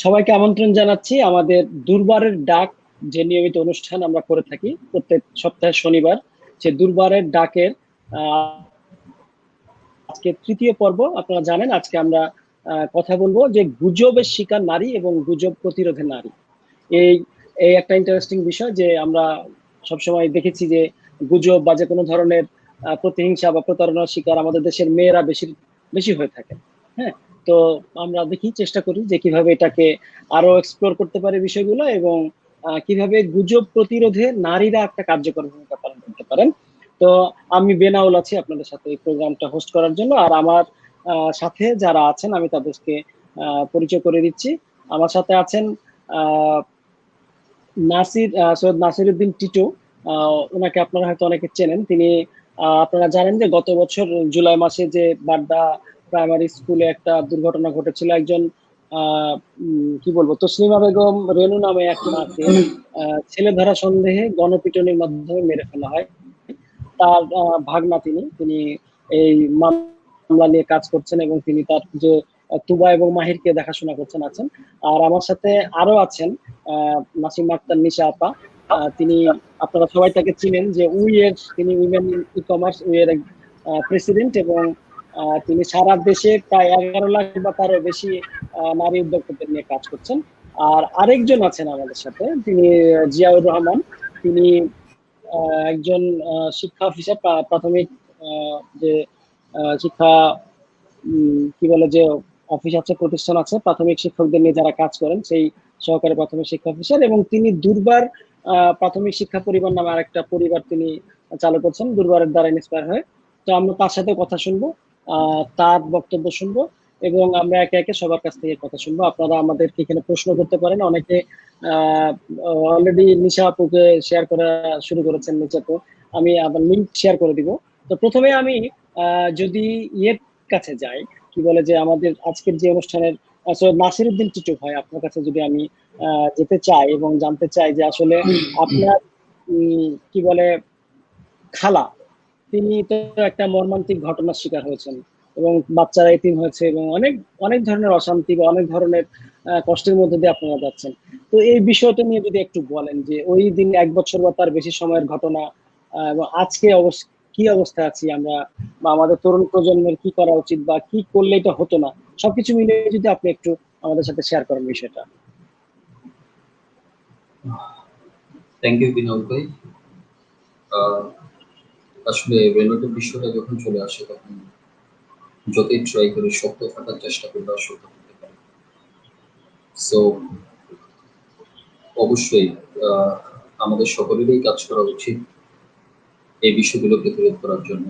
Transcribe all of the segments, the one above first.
সবাইকে আমন্ত্রণ জানাচ্ছি আমাদের দুর্বারের ডাক, যে নিয়মিত অনুষ্ঠান আমরা করে থাকি প্রত্যেক সপ্তাহে শনিবার। সে দুর্বারের ডাকের আজকে তৃতীয় পর্ব। আপনারা জানেন আজকে আমরা কথা বলবো যে গুজবের শিকার নারী এবং গুজব প্রতিরোধে নারী। এই এই একটা ইন্টারেস্টিং বিষয় যে আমরা সবসময় দেখেছি যে গুজব বা যে কোনো ধরনের প্রতিহিংসা বা প্রতারণার শিকার আমাদের দেশের মেয়েরা বেশি বেশি হয়ে থাকে। হ্যাঁ, তো আমরা দেখি, চেষ্টা করি যে কিভাবে এটাকে আরো এক্সপ্লোর করতে পারে বিষয়গুলো, এবং কিভাবে গুজব প্রতিরোধে নারীরা একটা কার্যকর ভূমিকা পালন করতে পারেন। তো আমি বেনাউল আছি আপনাদের সাথে এই প্রোগ্রামটা হোস্ট করার জন্য। আর আমার সাথে যারা আছেন আমি তাদেরকে পরিচয় করে দিচ্ছি। আমার সাথে আছেন নাসির, সৈয়দ নাসির উদ্দিন টিটু। ওনাকে আপনারা হয়তো অনেকে চেনেন। তিনি আপনারা জানেন যে গত বছর জুলাই মাসে যে বাড্ডা প্রাইমারি স্কুলে একটা দুর্ঘটনা ঘটেছিল, একজন কি বলবো, তসলিমা বেগম রেনু নামে এক মাকে ছেলে ধরা সন্দেহে গণপিটুনির মাধ্যমে মেরে ফেলা হয়। তার ভাগনা তিনি তিনি এই মামলা নিয়ে কাজ করছেন, এবং তিনি তার যে তুবা এবং মাহিরকে দেখাশোনা করছেন আছেন। আর আমার সাথে আরো আছেন নাসিমা আক্তার নিশা আপা। তিনি, আপনারা সবাই তাকে চিনেন যে তিনি উইমেন ই কমার্স এর প্রেসিডেন্ট, এবং তিনি সারা দেশে প্রায় 11 লাখ বা তারও বেশি নারী উদ্যোক্তাদের নিয়ে কাজ করছেন। আর আরেকজন আছেন আমাদের সাথে, তিনি জিয়াউর রহমান। তিনি একজন শিক্ষা অফিসার, প্রাথমিক যে শিক্ষা কি বলে যে অফিস আছে, প্রতিষ্ঠান আছে প্রাথমিক শিক্ষকদের নিয়ে যারা কাজ করেন, সেই সহকারী প্রাথমিক শিক্ষা অফিসার। এবং তিনি দুর্বার প্রাথমিক শিক্ষা পরিবার নামে আরেকটা পরিবার তিনি চালু করছেন, দুর্বারের দ্বারা ইন্সপায়ার হয়। তো আমরা তার সাথে কথা শুনবো, তার বক্তব্য শুনবো, এবং আমরা একে একে সবার কাছ থেকে কথা শুনবো। আপনারা আমাদেরকে এখানে প্রশ্ন করতে পারেন। অনেকে অলরেডি নিশা আপুকে শেয়ার করা শুরু করেছেন নিচে, তো আমি আবার লিঙ্ক শেয়ার করে দিব। তো প্রথমে আমি যদি ইয়ের কাছে যাই, কি বলে যে আমাদের আজকের যে অনুষ্ঠানের সৈয়দ নাসির উদ্দিন টিটু ভাই, আপনার কাছে যদি আমি যেতে চাই এবং জানতে চাই যে আসলে আপনার কি বলে খালা, তিনি তো একটা মর্মান্তিক ঘটনার শিকার হয়েছেন, এবং বাচ্চারা এতিম হয়েছে, এবং অনেক অনেক ধরনের অশান্তি বা অনেক ধরনের কষ্টের মধ্যে দিয়ে আপনারা যাচ্ছেন। তো এই বিষয়টা নিয়ে যদি একটু বলেন যে ওই দিন 1 বছর বা তার বেশি সময়ের ঘটনা, এবং আজকে কি অবস্থায় আছি আমরা, বা আমাদের তরুণ প্রজন্মের কি করা উচিত বা কি করলে এটা হতো না, সবকিছু মিলে যদি আপনি একটু আমাদের সাথে শেয়ার করেন বিষয়টা। থ্যাংক ইউ বিনোদ ভাই। আসলে রেনোটের বিষয়টা যখন চলে আসে তখন যতই ট্রাই করি সত্য থাকার চেষ্টা করলে সত্য থাকতে পারি। সো অবশ্যই আমাদের সকলেরই কাজ করা উচিত এই বিষয়গুলোকে তুলে ধরার জন্য।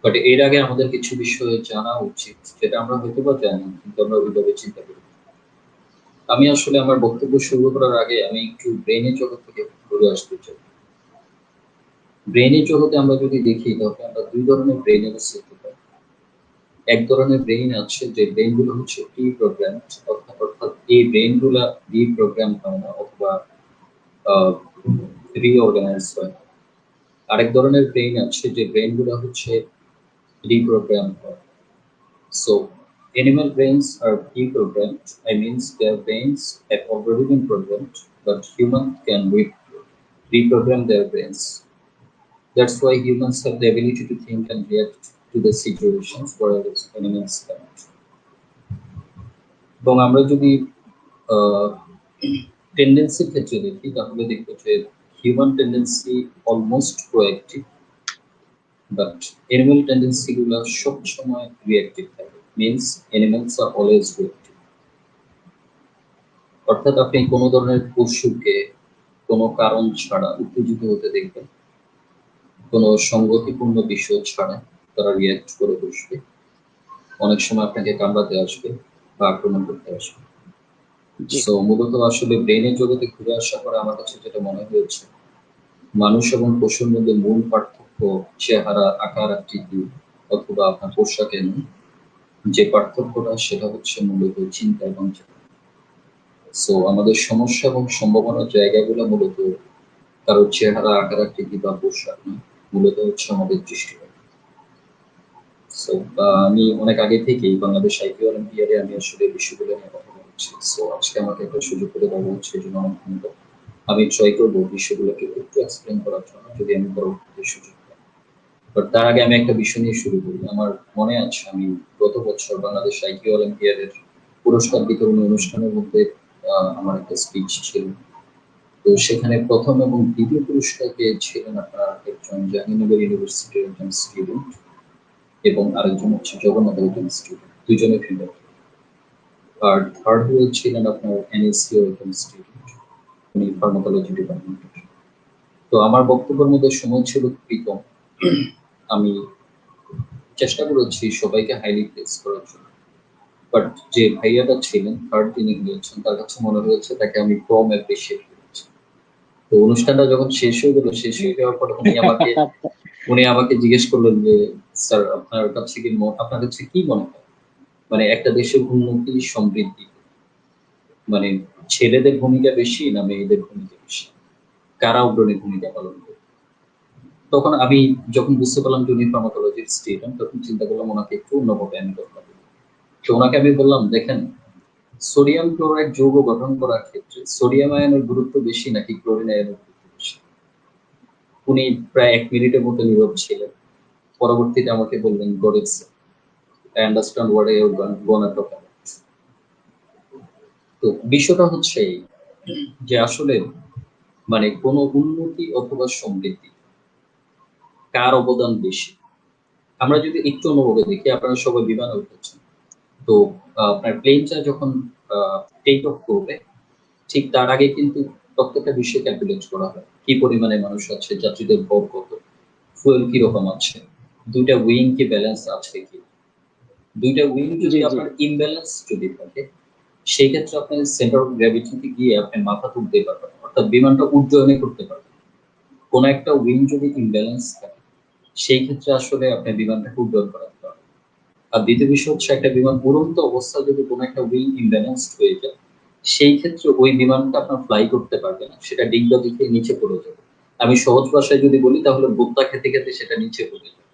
বাট এর আগে আমাদের কিছু বিষয় জানা উচিত যেটা আমরা হয়তো বা জানি, কিন্তু আমরা ওইভাবে চিন্তা করি। আমি আসলে আমার বক্তব্য শুরু করার আগে আমি একটু ব্রেনের জগৎ থেকে ঘুরে আসতে চাই। ব্রেনের জগতে আমরা যদি দেখি তাহলে আমরা দুই ধরনের ব্রেনের দেখতে পাই। এক ধরনের ব্রেইন আছে যে ব্রেইনগুলো হচ্ছে প্রি প্রোগ্রাম, অর্থাৎ এই ব্রেইনগুলো রিপ্রোগ্রাম হয় না অথবা রিঅর্গানাইজ হয়। আরেক ধরনের ব্রেইন আছে যে ব্রেইনগুলো হচ্ছে রিপ্রোগ্রাম হয়। So animal brains are pre-programmed. I means their brains have already been programmed, but humans can reprogram their brains. That's why humans have the ability to think and react to the situations, whereas animals can't. এবং আমরা যদি টেন্ডেন্সির ক্ষেত্রে দেখি তাহলে দেখবো যে human tendency almost proactive, but animal tendency গুলো সবসময় রিঅ্যাক্টিভ থাকে। Means animals are always reactive. অর্থাৎ আপনি কোনো ধরনের পশুকে কোনো কারণ ছাড়া উত্তেজিত হতে দেখবেন, কোনো সঙ্গতিপূর্ণ বিষয় ছাড়া তারা রিঅ্যাক্ট করে বসবে। অনেক সময় আপনাকে কামড়াতে আসবে বা আক্রমণ করতে আসবে। সো মূলত আসলে ব্রেনের জগতে ঘুরে আসার পরে আমার কাছে যেটা মনে হয়েছে, মানুষ এবং পশুর মধ্যে মূল পার্থক্য চেহারা, আকার, আকৃতি অথবা আপনার পোশাকে নেই। যে পার্থক্যটা সেটা হচ্ছে মূলত চিন্তা এবং চেতনা। সো আমাদের সমস্যা এবং সম্ভাবনার জায়গাগুলো মূলত কারোর চেহারা, আকার, আকৃতি বা পোশাক নয়, মূলত হচ্ছে আমাদের দৃষ্টিকোণ। সো আমি অনেক আগে থেকেই বাংলাদেশ আইপি অলিম্পিয়াডে আমি আসলে বিষয়গুলো নিয়ে কথা বলি। হচ্ছে। সো আজকে আমাকে একটা সুযোগ করে দেওয়া হচ্ছে, এই জন্য অনেক ধন্যবাদ। আমি ট্রাই করবো বিষয়গুলোকে একটু এক্সপ্লেন করার জন্য, যদি আমি পরবর্তীতে সুযোগ পাই। বাট তার আগে আমি একটা বিষয় নিয়ে শুরু করি। আমার মনে আছে আমি গত বছর বাংলাদেশ আইকিউ অলিম্পিয়াডের পুরস্কার বিতরণী অনুষ্ঠানের মধ্যে আমার একটা স্পিচ ছিল। তো সেখানে প্রথম এবং দ্বিতীয় পুরস্কার পেয়েছিলেন আপনার একজন জাহাঙ্গীরনগর ইউনিভার্সিটির একজন স্টুডেন্ট, এবং আরেকজন হচ্ছে জগন্নাথের একজন স্টুডেন্ট, দুজনে ফিমেল। আর থার্ড হয়েছিলেন আপনার এনএসসিও একজন স্টুডেন্ট, উনি ফার্মাকোলজি ডিপার্টমেন্টের। তো আমার বক্তব্যের মধ্যে সময় ছিল খুবই কম। আমি চেষ্টা করেছি সবাইকে হাইলি প্লেস করার জন্য। বাট যে ভাইয়াটা ছিলেন থার্ড, যিনি হয়েছেন, তার কাছে মনে হয়েছে তাকে আমি কম অ্যাপ্রিসিয়েট করেছি। তো অনুষ্ঠানটা যখন শেষ হয়ে গেল, শেষ হয়ে যাওয়ার পর উনি আমাকে জিজ্ঞেস করলেন যে, স্যার আপনার কাছে আপনার কাছে কি মনে হয়, মানে একটা দেশের উন্নতি সমৃদ্ধি মানে ছেলেদের ভূমিকা বেশি না মেয়েদের ভূমিকা বেশি, কারা অগ্রণী ভূমিকা পালন করে? তখন আমি যখন বুঝতে পারলাম যে উনি ফার্মাকোলজির স্টুডেন্ট, তখন চিন্তা করলাম ওনাকে একটু অন্যভাবে আমি কথা বলবো। তো ওনাকে আমি বললাম, দেখেন, সোডিয়াম ক্লোরাইড যৌগ গঠন করার ক্ষেত্রে সোডিয়াম আয়নের গুরুত্ব বেশি নাকি ক্লোরিন আয়নের গুরুত্ব বেশি? উনি প্রায় 1 মিনিটের মতো নীরব ছিলেন। পরবর্তীতে আমাকে বললেন, গরিব, I understand what you gonna talk about. তো বিষয়টা হচ্ছে এই, যে আসলে মানে কোনো উন্নতি অথবা সমৃদ্ধি কার অবদান বেশি? আমরা যদি একটু অনুভবে দেখি, আপনারা সবাই বিমানে উঠেছেন, তো আপনার প্লেনটা যখন টেক অফ করবে, ঠিক তার আগে কিন্তু প্রত্যেকটা বিষয় ক্যালকুলেট করা হয়। কি পরিমাণে মানুষ আছে, যাত্রীদের ভর কত, ফুয়েল কিরকম আছে, দুইটা উইং কি ব্যালেন্স আছে কি। দুইটা উইং যদি জি, জি। আপনার ইমব্যালেন্স যদি থাকে, সেই ক্ষেত্রে আপনার সেন্টার অফ গ্র্যাভিটিতে গিয়ে আপনি মাথা তুলতে পারবেন, অর্থাৎ বিমানটা উড্ডয়নে করতে পারবেন। কোন একটা উইং যদি ইমব্যালেন্স থাকে, সেই ক্ষেত্রে আসলে আপনি বিমানটাকে উড্ডয়ন করাতে পারবেন। আর দ্বিতীয় বিষয় হচ্ছে, একটা বিমান উড়ন্ত অবস্থায় যদি কোনো একটা উইং ইমব্যালেন্সড হয়ে যায়, সেই ক্ষেত্রে ওই বিমানটা আপনার ফ্লাই করতে পারবে না, সেটা ডিগবাজি দিকে নিচে পড়ে যাবে। আমি সহজ ভাষায় যদি বলি, তাহলে বোত্তা খেতে খেতে সেটা নিচে পড়ে যাবে।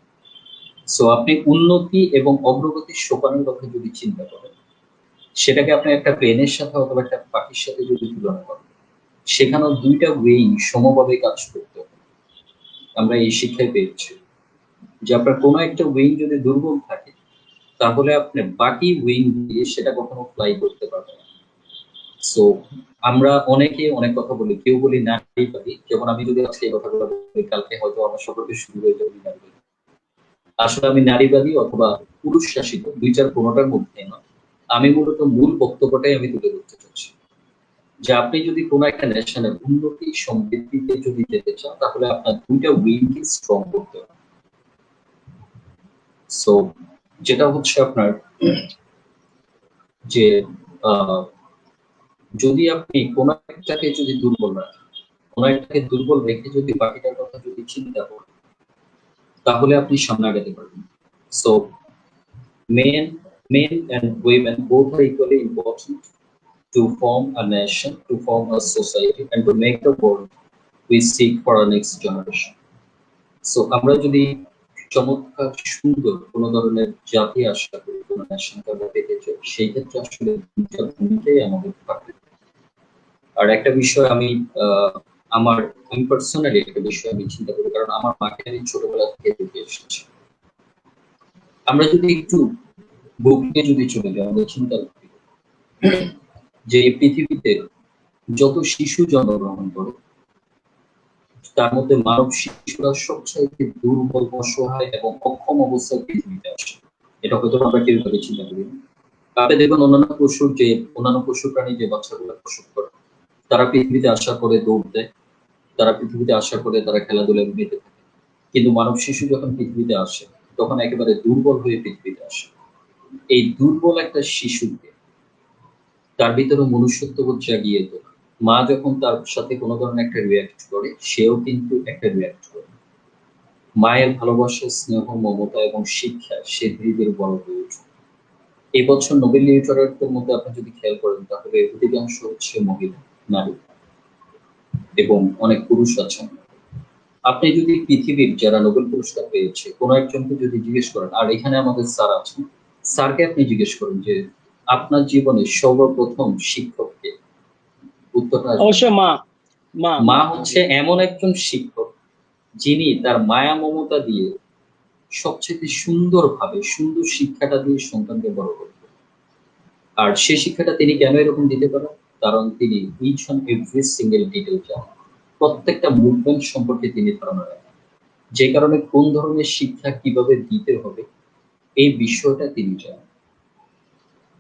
সো আপনি উন্নতি এবং অগ্রগতির সোপানের কথা যদি চিন্তা করেন, সেটাকে আপনি একটা প্লেনের সাথে অথবা একটা পাখির সাথে যদি তুলনা করেন, সেখানেও দুইটা উইং সমভাবে কাজ করতে হবে। আমরা এই শিক্ষায় পেয়েছি যে আপনার কোনো একটা উইং যদি দুর্বল থাকে, তাহলে আপনি বাকি উইং দিয়ে সেটা কখনো ফ্লাই করতে পারবেন না। সো আমরা অনেকে অনেক কথা বলি, কেউ বলি নারীবাদী। যেমন আমি যদি আজকে এই কথাগুলো বলি, কালকে হয়তো আমার সকলকে শুরু হয়ে যাবে নারীবাদী। আসলে আমি নারীবাদী অথবা পুরুষ শাসিত, দুই চার কোনোটার মধ্যে নয়। আমি মূলত মূল বক্তব্যটাই আমি তুলে ধরতে চাচ্ছি, যে আপনি যদি কোনো একটা ন্যাশনের উন্নতি সমৃদ্ধিতে যদি যেতে চান, তাহলে আপনার দুইটা উইংকে স্ট্রং করতে হবে। সো যেটা হচ্ছে আপনার যে যদি আপনি কোন একটাকে যদি দুর্বল রাখেন, কোন একটাকে দুর্বল রেখে যদি বাকিটার কথা যদি চিন্তা করেন, তাহলে আপনি সামনে আগাতে পারবেন। So men men and women both are equally important to form a nation, to form a society, and to make the world we seek for our next generation. So আমরা যদি চমৎকার সুন্দর কোন ধরনের জাতি আশা করি, কোন ন্যাশনকে আমরা পেতে চাই, সেই ক্ষেত্রে আসলে দুইটা ভূমিকাই আমাদের থাকবে। আর একটা বিষয় আমি আমার আমি পার্সোনালি একটা বিষয় আমি চিন্তা করি, কারণ আমার মাকে আমি ছোটবেলা থেকে দেখে এসেছি। আমরা যদি একটু গভীরে যদি চলে যাই, আমাদের চিন্তা করি যে এই পৃথিবীতে যত শিশু জন্মগ্রহণ করে, তার মধ্যে মানব শিশুরা সবচাইতে দুর্বল, অসহায় এবং অক্ষম অবস্থায় পৃথিবীতে আসে। এটা হয়তো আমরা কেউ ভাবে চিন্তা করি না। আপনি দেখবেন অন্যান্য পশু প্রাণী যে বাচ্চাগুলো প্রসব করে, তারা পৃথিবীতে আসার পরে দৌড় দেয়, তারা পৃথিবীতে আসার পরে তারা খেলাধুলায় মেতে থাকে। কিন্তু মানব শিশু যখন পৃথিবীতে আসে, তখন একেবারে দুর্বল হয়ে পৃথিবীতে আসে। এই দুর্বল একটা শিশুকে তার ভিতরে মনুষ্যত্ববোধ জাগিয়ে তোলে। মা যখন তার সাথে কোনো ধরনের একটা রিঅ্যাক্ট করে, সেও কিন্তু একটা রিঅ্যাক্ট করে। মায়ের ভালোবাসা, স্নেহ, মমতা এবং শিক্ষা সে ধীরে ধীরে বড় হয়ে ওঠে। এই বছর নোবেল লিটারেচারের মধ্যে আপনি যদি খেয়াল করেন, তাহলে অধিকাংশ হচ্ছে মহিলা, নারী, এবং অনেক পুরুষ আছেন। আপনি যদি পৃথিবীর যারা নোবেল পুরস্কার পেয়েছে, কোন একজনকে যদি জিজ্ঞেস করেন, আর এখানে আমাদের স্যার আছেন, স্যারকে আপনি জিজ্ঞেস করেন যে আপনার জীবনে সর্বপ্রথম শিক্ষককে? উত্তরটা আসবে না। অবশ্যই মা। মা মা মা হচ্ছে এমন একজন শিক্ষক যিনি তার মায়া মমতা দিয়ে সবচেয়ে সুন্দরভাবে সুন্দর শিক্ষাটা দিয়ে সন্তানকে বড় করতেন। আর সেই শিক্ষাটা তিনি কেন এরকম দিতে পারেন? কারণ তিনি each and every single detail জানেন। প্রত্যেকটা মুভমেন্ট সম্পর্কে তিনি ধারণা রাখেন। যে কারণে কোন ধরনের শিক্ষা কিভাবে দিতে হবে এই বিষয়টা তিনি জানেন।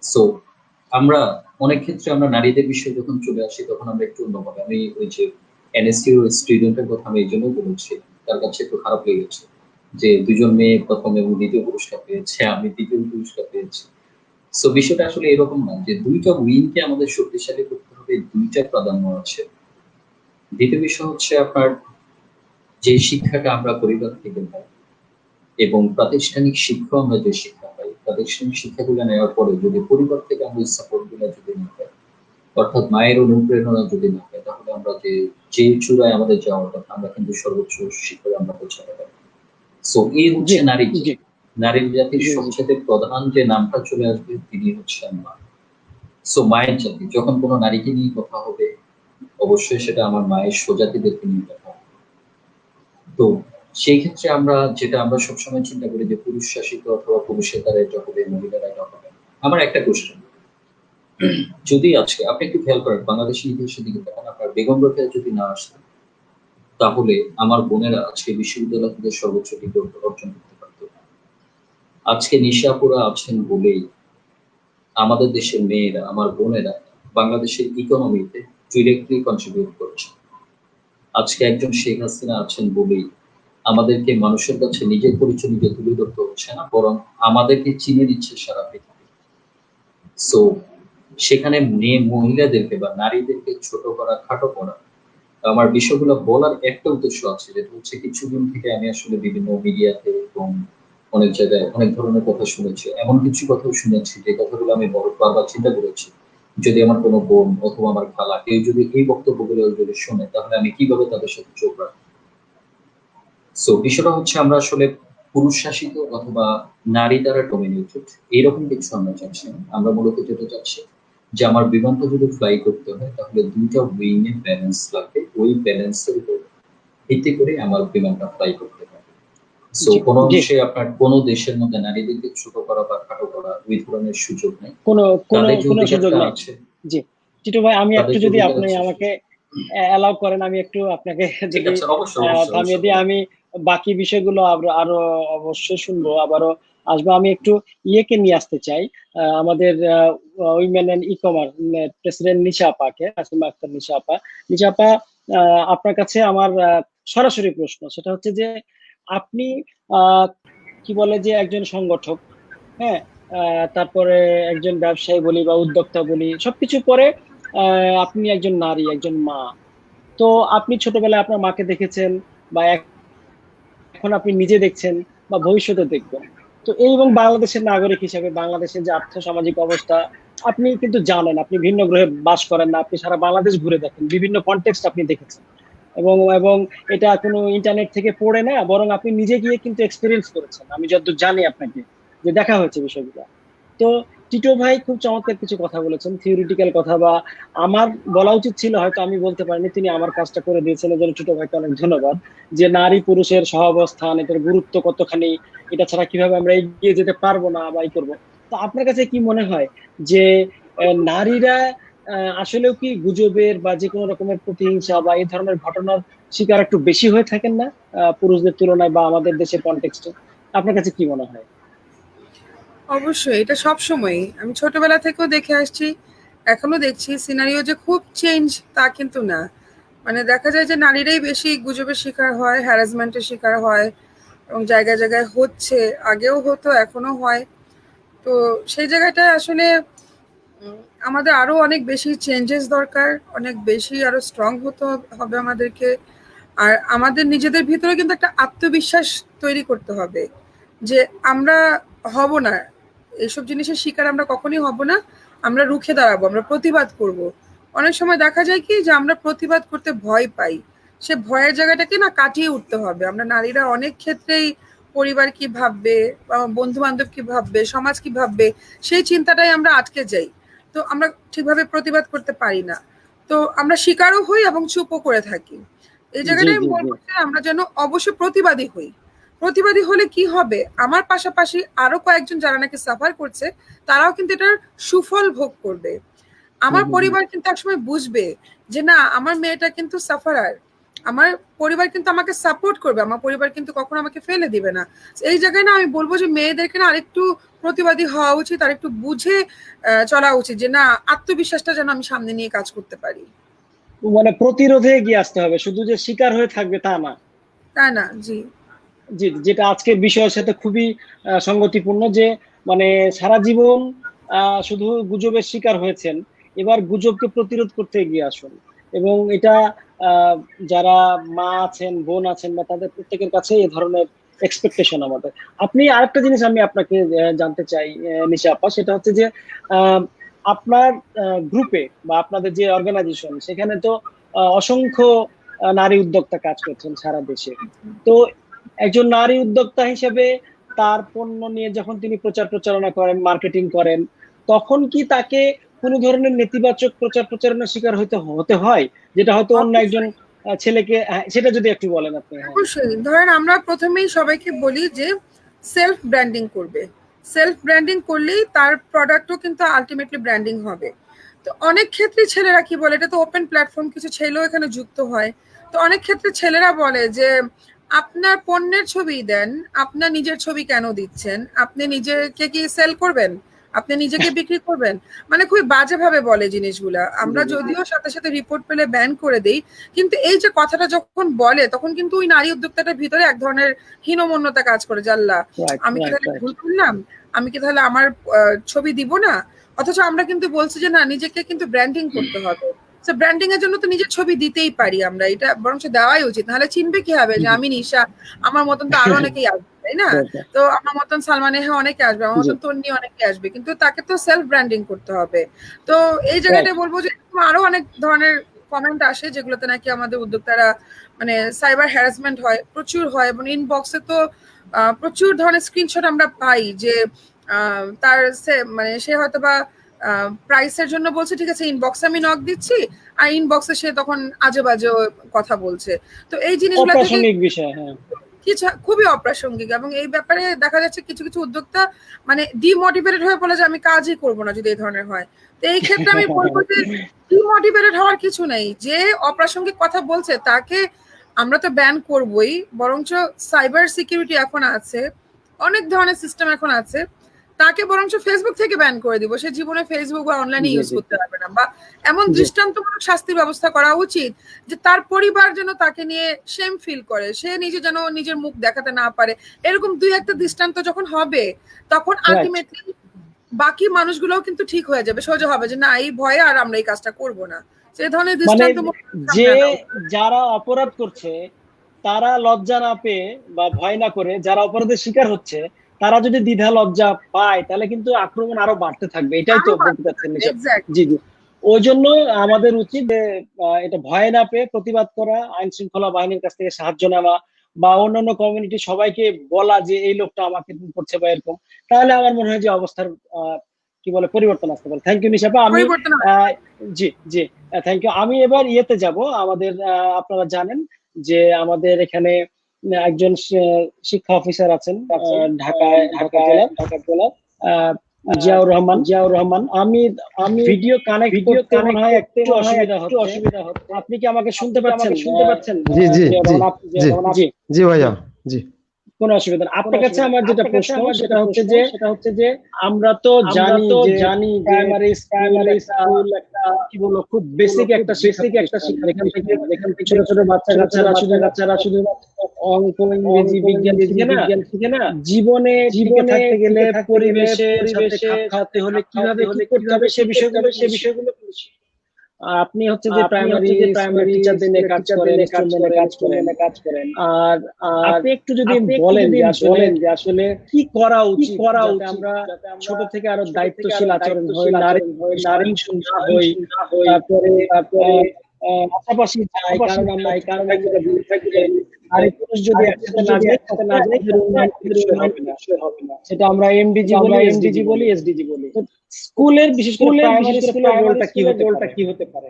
সো আমরা অনেক ক্ষেত্রে আমরা নারীদের বিষয়ে যখন চলে আসি তখন আমরা একটু অন্যভাবে, আমি ওই যে এনএসইউ স্টুডেন্টের কথা আমি এই জন্য বলেছি, তার কাছে একটু খারাপ লেগেছে যে দুজন মেয়ে প্রথম এবং দ্বিতীয় পুরস্কার পেয়েছে, আমি তৃতীয় পুরস্কার পেয়েছি। সো বিষয়টা আসলে এরকম না যে দুইটা উইংকে আমাদের শক্তিশালী করতে হবে, দুইটা প্রাধান্য আছে। দ্বিতীয় বিষয় হচ্ছে আপনার যে শিক্ষাটা আমরা পরিবার থেকে পাই এবং প্রাতিষ্ঠানিক শিক্ষা আমরা যে শিক্ষা পাই, প্রাতিষ্ঠানিক শিক্ষাগুলো নেওয়ার পরে যদি পরিবার থেকে আমরা সাপোর্ট গুলো যদি না পাই, অর্থাৎ মায়ের অনুপ্রেরণা যদি না পাই, তাহলে আমরা যে চূড়ায় আমাদের যাওয়ার কথা আমরা কিন্তু সর্বোচ্চ শিখরে আমরা পৌঁছাতে পারি। সো এই জি হচ্ছে নারী জি জাতি। নারী জাতির জি জি সবচেয়ে প্রধান যে নামটা চলে আসবে তিনি হচ্ছেন মা। সো মায়ের জাতি, যখন কোনো নারীকে নিয়ে কথা হবে অবশ্যই সেটা আমার মায়ের স্বজাতিদেরকে নিয়ে কথা হবে। তো সেই ক্ষেত্রে আমরা সবসময় চিন্তা করি যে পুরুষ শাসিত অথবা পুরুষের দ্বারা এটা হবে, মহিলারা এটা হবে। আমার একটা কোশ্চেন, যদি আজকে আপনি একটু খেয়াল করেন বাংলাদেশের ইতিহাসের দিকে তাকান, আপনার বেগম রোকেয়া যদি না আসতেন তাহলে আমার বোনেরা আজকে বিশ্ববিদ্যালয় থেকে সর্বোচ্চ ডিগ্রি অর্জন করতে পারত না। আজকে নিশাপুরা আছেন বলেই আমাদের দেশের মেয়েরা, আমার বোনেরা বাংলাদেশের ইকোনমিতে ডিরেক্টলি কন্ট্রিবিউট করছে। আজকে একজন শেখ হাসিনা আছেন বলেই আমাদেরকে মানুষের কাছে নিজের পরিচয় নিজে তুলে ধরতে হচ্ছে না, বরং আমাদেরকে চিনে দিচ্ছে সারা পৃথিবী। সো সেখানে মেয়ে মহিলাদেরকে বা নারীদেরকে ছোট করা, খাটো করা, আমার বিষয়গুলো বলার একটা উদ্দেশ্য আছে, যেটা হচ্ছে কিছুদিন থেকে আমি আসলে বিভিন্ন মিডিয়াতে এবং অনেক জায়গায় অনেক ধরনের কথা শুনেছি, এমন কিছু কথাও শুনেছি যে কথাগুলো আমি বারবার চিন্তা করেছি, যদি আমার কোনো বোন অথবা আমার খালা কেউ যদি এই বক্তব্যগুলো যদি শুনে তাহলে আমি কিভাবে তাদের সাথে চোখ রাখবো। সো বিষয়টা হচ্ছে আমরা আসলে পুরুষ শাসিত অথবা নারী দ্বারা ডমিনেটেড এরকম কিছু আমরা চাচ্ছি না। আমরা মূলত যেটা চাচ্ছি যে আমার বিমানটা যদি ফ্লাই করতে হয় তাহলে দুইটা উইং এর ব্যালেন্স লাগবে, ওই ব্যালেন্সের উপর ভিত্তি করে আমার বিমানটা ফ্লাই করতে হবে। সো জি কোনো জি অংশে আপনার কোনো দেশের মধ্যে নারীদেরকে ছোট করা বা খাটো করা ওই ধরনের সুযোগ নেই। কোনো কোনো তাদের যে কোনো সুযোগ অধিকারটা নেই। আছে, জি টিটু ভাই, আমি একটু তাদের যে যদি অধিকার আপনি আছে আমাকে অ্যালাউ করেন, আমি একটু আপনাকে ঠিক যদি আছে, অবশ্যই অবশ্যই থামিয়ে অবশ্যই দিয়ে বলেন। আমি বাকি বিষয়গুলো আরো আরো অবশ্যই শুনবো, আবারও আসবো। আমি একটু ইয়েকে নিয়ে আসতে চাই, আমাদের women and e commerce president Nisha আপাকে, আসিমা আক্তার নিশা আপা। নিশা আপা, আপনার কাছে আমার সরাসরি প্রশ্ন, সেটা হচ্ছে যে আপনি আহ, কি বলে যে একজন সংগঠক, হ্যাঁ, তারপরে একজন ব্যবসায়ী বলি বা উদ্যোক্তা বলি, সবকিছু পরে আপনি একজন নারী, একজন মা। তো আপনি ছোটবেলায় আপনার মাকে দেখেছেন, বা এখন আপনি নিজে দেখছেন, বা ভবিষ্যতে দেখবেন। তো এই এবং বাংলাদেশের নাগরিক হিসেবে বাংলাদেশের যে আর্থসামাজিক অবস্থা আপনি কিন্তু জানেন, আপনি ভিন্ন গ্রহে বাস করেন না, আপনি সারা বাংলাদেশ ঘুরে দেখেন, বিভিন্ন কনটেক্সট আপনি দেখেছেন। এবং এবং এটা কোনো ইন্টারনেট থেকে পড়ে না, বরং আপনি নিজে গিয়ে কিন্তু এক্সপিরিয়েন্স করেছেন, আমি যতদূর জানি আপনাকে, যে দেখা হয়েছে বিষয়গুলো। তো টিটো ভাই খুব চমৎকার কিছু কথা বলেছেন, থিওরিটিক্যাল কথা, বা আমার বলা উচিত ছিল, হয়তো আমি বলতে পারিনি, তিনি আমার কাজটা করে দিয়েছেন, এর জন্য টিটো ভাইকে অনেক ধন্যবাদ। যে নারী পুরুষের সহাবস্থান, এটার গুরুত্ব কতখানি, এটা ছাড়া কিভাবে আমরা এগিয়ে যেতে পারবো না বা ই করবো। তো আপনার কাছে কি মনে হয় যে নারীরা আসলেও কি গুজবের বা যে কোনো রকমের প্রতিহিংসা বা এই ধরনের ঘটনার শিকার একটু বেশি হয়ে থাকেন না পুরুষদের তুলনায়, বা আমাদের দেশের কনটেক্সটে? আপনার কাছে কি মনে হয়? অবশ্যই এটা সব সময় আমি ছোটবেলা থেকেও দেখে আসছি, এখনো দেখছি। সিনারিও যে খুব চেঞ্জ তা কিন্তু না। মানে দেখা যায় যে নারীরাই বেশি গুজবের শিকার হয়, হ্যারাসমেন্টের শিকার হয়, এবং জায়গায় জায়গায় হচ্ছে, আগেও হতো, এখনো হয়। তো সেই জায়গাটায় আসলে আমাদের আরো অনেক বেশি চেঞ্জেস দরকার, অনেক বেশি আরো স্ট্রং হতে হবে আমাদেরকে। আর আমাদের নিজেদের ভিতরে কিন্তু একটা আত্মবিশ্বাস তৈরি করতে হবে যে আমরা হব না, এইসব জিনিসের শিকার আমরা কখনই হব না। আমরা রুখে দাঁড়াবো, আমরা প্রতিবাদ করব। অনেক সময় দেখা যায় কি যে আমরা প্রতিবাদ করতে ভয় পাই, সে ভয়ের জায়গাটাকে না কাটিয়ে উঠতে হবে। আমরা নারীরা অনেক ক্ষেত্রেই পরিবার কি ভাববে, বন্ধু বান্ধব কি ভাববে, সমাজ কি ভাববে, সেই চিন্তাটাই আমরা আটকে যাই। তো আমরা ঠিকভাবে প্রতিবাদ করতে পারি না, তো আমরা শিকারও হই এবং চুপও করে থাকি। এই জায়গাটাই আমি বলবো যে আমরা যেন অবশ্যই প্রতিবাদী হই। প্রতিবাদী হলে কি হবে, আমার পাশাপাশি আরো কয়েকজন যারা নাকি সাফার করছে তারাও কিন্তু এটার সুফল ভোগ করবে। আমার পরিবার কিন্তু একসময় বুঝবে যে না, আমার মেয়েটা কিন্তু সাফারার, আমার পরিবার কিন্তু আমাকে সাপোর্ট করবে, আমার পরিবার কিন্তু কখনো আমাকে ফেলে দিবে না। এই জায়গায় না আমি বলবো যে মেয়েদেরকে না আরেকটু প্রতিবাদী হওয়া উচিত, আরেকটু বুঝে চলা উচিত, যে না, আত্মবিশ্বাসটা যেন আমি সামনে নিয়ে কাজ করতে পারি। মানে প্রতিরোধে এগিয়ে আসতে হবে, শুধু যে শিকার হয়ে থাকবে তা না। তা না, জি জি, যেটা আজকের বিষয়ের সাথে খুবই সঙ্গতিপূর্ণ, যে মানে সারা জীবন শুধু গুজবের শিকার হয়েছেন, এবার গুজবকে প্রতিরোধ করতে এগিয়ে আসুন। এবং এটা যারা মা আছেন, বোন আছেন, বা তাদের প্রত্যেকের কাছে এই ধরনের এক্সপেকটেশন আমাদের। আপনি আরেকটা জিনিস আমি আপনাকে জানতে চাই নিশা আপা, সেটা হচ্ছে যে আপনার গ্রুপে বা আপনাদের যে অর্গানাইজেশন, সেখানে তো অসংখ্য নারী উদ্যোক্তা কাজ করছেন সারা দেশে। তো একজন নারী উদ্যোক্তা হিসেবে তার পণ্য নিয়ে যখন তিনি প্রচার প্রচারণা করেন, মার্কেটিং করেন, তখন কি তাকে কোনো ধরনের নেতিবাচক প্রচার প্রচারণার শিকার হতে হয়, যেটা হয়তো অন্য একজন ছেলেকে, সেটা যদি একটু বলেন আপনি। অবশ্যই। ধরেন আমরা প্রথমেই সবাইকে বলি যে সেলফ ব্র্যান্ডিং করবে, সেলফ ব্র্যান্ডিং করলেই তার প্রোডাক্টও কিন্তু আলটিমেটলি ব্র্যান্ডিং হবে। তো অনেক ক্ষেত্রে ছেলেরা কি বলে, এটা তো ওপেন প্ল্যাটফর্ম, কিছু ছেলেও এখানে যুক্ত হয়। তো অনেক ক্ষেত্রে ছেলেরা বলে যে আপনার পণ্যের ছবি দেন, আপনার নিজের ছবি কেন দিচ্ছেন, আপনি নিজেকে কি সেল করবেন, আপনি নিজেকে বিক্রি করবেন, মানে খুবই বাজেভাবে বলে জিনিসগুলা। আমরা যদিও সাথে সাথে রিপোর্ট পেলে ব্যান করে দেই, কিন্তু এই যে কথাটা যখন বলে তখন কিন্তু ওই নারী উদ্যোক্তাটার ভিতরে এক ধরনের হীনমন্যতা কাজ করে, জাল্লা আমি কি তাহলে ভুল করলাম, আমি কি তাহলে আমার ছবি দিব না। অথচ আমরা কিন্তু বলছি যে না, নিজেকে কিন্তু ব্র্যান্ডিং করতে হবে। ব্র্যান্ডিং এর জন্য তো নিজের ছবি দিতেই পারি আমরা, এটা বরং দেওয়াই উচিত, নাহলে চিনবে কি হবে যে আমি নিশা, আমার মতন তো আরো অনেকেই আসবে, তাই না? তো আমার মতন সালমান হ্যাঁ অনেকে আসবে, আমার মতন তন্নি অনেকে আসবে, কিন্তু তাকে তো সেলফ ব্র্যান্ডিং করতে হবে। তো এই জায়গাটা বলবো যে আরো অনেক ধরনের কমেন্ট আসে যেগুলোতে নাকি আমাদের উদ্যোক্তারা মানে সাইবার হ্যারাসমেন্ট হয়, প্রচুর হয়, এবং ইনবক্সে তো প্রচুর ধরনের স্ক্রিনশট আমরা পাই যে তার মানে সে হয়তো বা প্রাইসের জন্য বলছে, ঠিক আছে ইনবক্সে আমি নক দিচ্ছি, আর ইনবক্সে সে তখন আজে বাজে কথা বলছে। তো এই জিনিসগুলো কিছু খুবই অপ্রাসঙ্গিক, এবং এই ব্যাপারে দেখা যাচ্ছে কিছু কিছু উদ্যোক্তা মানে ডিমোটিভেটেড হয়ে বলে যে আমি কাজই করবো না যদি এই ধরনের হয়। তো এই ক্ষেত্রে আমি বলবো যে ডিমোটিভেটেড হওয়ার কিছু নেই, যে অপ্রাসঙ্গিক কথা বলছে তাকে আমরা তো ব্যান করবোই, বরঞ্চ সাইবার সিকিউরিটি এখন আছে, অনেক ধরনের সিস্টেম এখন আছে, তাকে বরঞ্চ ফেসবুক থেকে ব্যান করে দিব, সে জীবনে ফেসবুক বা অনলাইনে ইউজ করতে পারবে না, বা এমন দৃষ্টান্তমূলক শাস্তির ব্যবস্থা করা উচিত যে তার পরিবার যেন তাকে নিয়ে সেম ফিল করে, সে নিজে যেন নিজের মুখ দেখাতে না পারে। এরকম দুই একটা দৃষ্টান্ত যখন হবে তখন আলটিমেটলি বাকি মানুষগুলোও কিন্তু ঠিক হয়ে যাবে, সোজা হবে যে না, এই ভয়ে আর আমরা এই কাজটা করব না। সেই ধরনের দৃষ্টান্ত যে যারা অপরাধ করছে তারা লজ্জা না পেয়ে বা ভয় না করে, যারা অপরাধের শিকার হচ্ছে তারা যদি দ্বিধা লজ্জা পায়, তাহলে কিন্তু আক্রমণ আরো বাড়তে থাকবে। এটাই তো বলতে চাচ্ছেন। জি জি, ওই জন্য আমাদের উচিত এটা ভয় না পেয়ে প্রতিবাদ করা, আইন শৃঙ্খলা বাহিনীর কাছ থেকে সাহায্য নেওয়া, বা অন্যান্য কমিউনিটি সবাইকে বলা যে এই লোকটা আমাকে করছে বা এরকম, তাহলে আমার মনে হয় যে অবস্থার কি বলে পরিবর্তন আসতে পারে। থ্যাংক ইউ নিশাপা। আমি জি জি থ্যাংক ইউ। আমি এবার ইয়েতে যাব, আমাদের আপনারা জানেন যে আমাদের এখানে একজন শিক্ষা অফিসার আছেন ঢাকা জেলার জিয়াউর রহমান। আমি ভিডিও কানেক্ট হয় একটু অসুবিধা হচ্ছে। আপনি কি আমাকে শুনতে পাচ্ছেন? জি জি জি জি ভাইয়া, জি কোনো অসুবিধা নেই। আপনার কাছে আমার যেটা প্রশ্ন সেটা হচ্ছে যে আমরা তো জানি প্রাইমারি স্কুল একটা কি বলবো খুব বেসিক একটা শিক্ষা, এখান থেকে ছোট ছোট বাচ্চারা শুধু অঙ্ক, ইংরেজি, বিজ্ঞান শিখে না, জীবনে থাকতে গেলে পরিবেশের সাথে খাপ খাওয়াতে হলে কিভাবে করতে হবে সে বিষয়গুলো আপনি হচ্ছে যে প্রাইমারি টিচারদের নিয়ে কাজ করেন, আর আপনি একটু যদি বলেন যে আসলে কি করা উচিত আমরা ছোট থেকে আরো দায়িত্বশীল আচরণ হই, নারী হই, তারপরে পাশাপাশি যায়, কারণ আমরা যেটা বলে থাকি যে নারী পুরুষ যদি একসাথে না যায় তাদের উন্নয়ন টেকসই হবে না। সেটা আমরা এমডিজি বলি, এসডিজি বলি। তো স্কুলের বিশেষ করে প্রাইমারি স্কুলের রোলটা কি হতে পারে?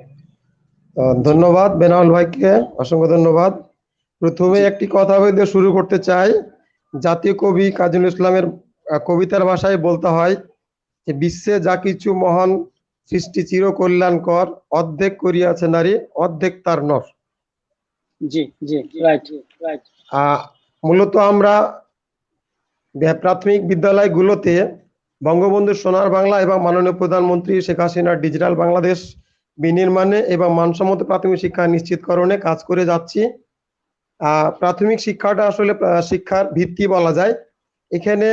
ধন্যবাদ বেনাউল ভাইকে, অসংখ্য ধন্যবাদ। প্রথমে একটি কথা বলে শুরু করতে চাই। জাতীয় কবি কাজী নজরুল ইসলামের কবিতার ভাষায় বলতে হয় যে বিশ্বে যা কিছু মহান সৃষ্টি চির কল্যাণকর, অর্ধেক করিয়াছে নারী, অর্ধেক তার নর। জি জি, রাইট। মূলত আমরা প্রাথমিক বিদ্যালয়গুলোতে বঙ্গবন্ধু সোনার বাংলা এবং মাননীয় প্রধানমন্ত্রী শেখ হাসিনার ডিজিটাল বাংলাদেশ বিনির্মাণে এবং মানসম্মত প্রাথমিক শিক্ষা নিশ্চিতকরণে কাজ করে যাচ্ছি। প্রাথমিক শিক্ষাটা আসলে শিক্ষার ভিত্তি বলা যায়। এখানে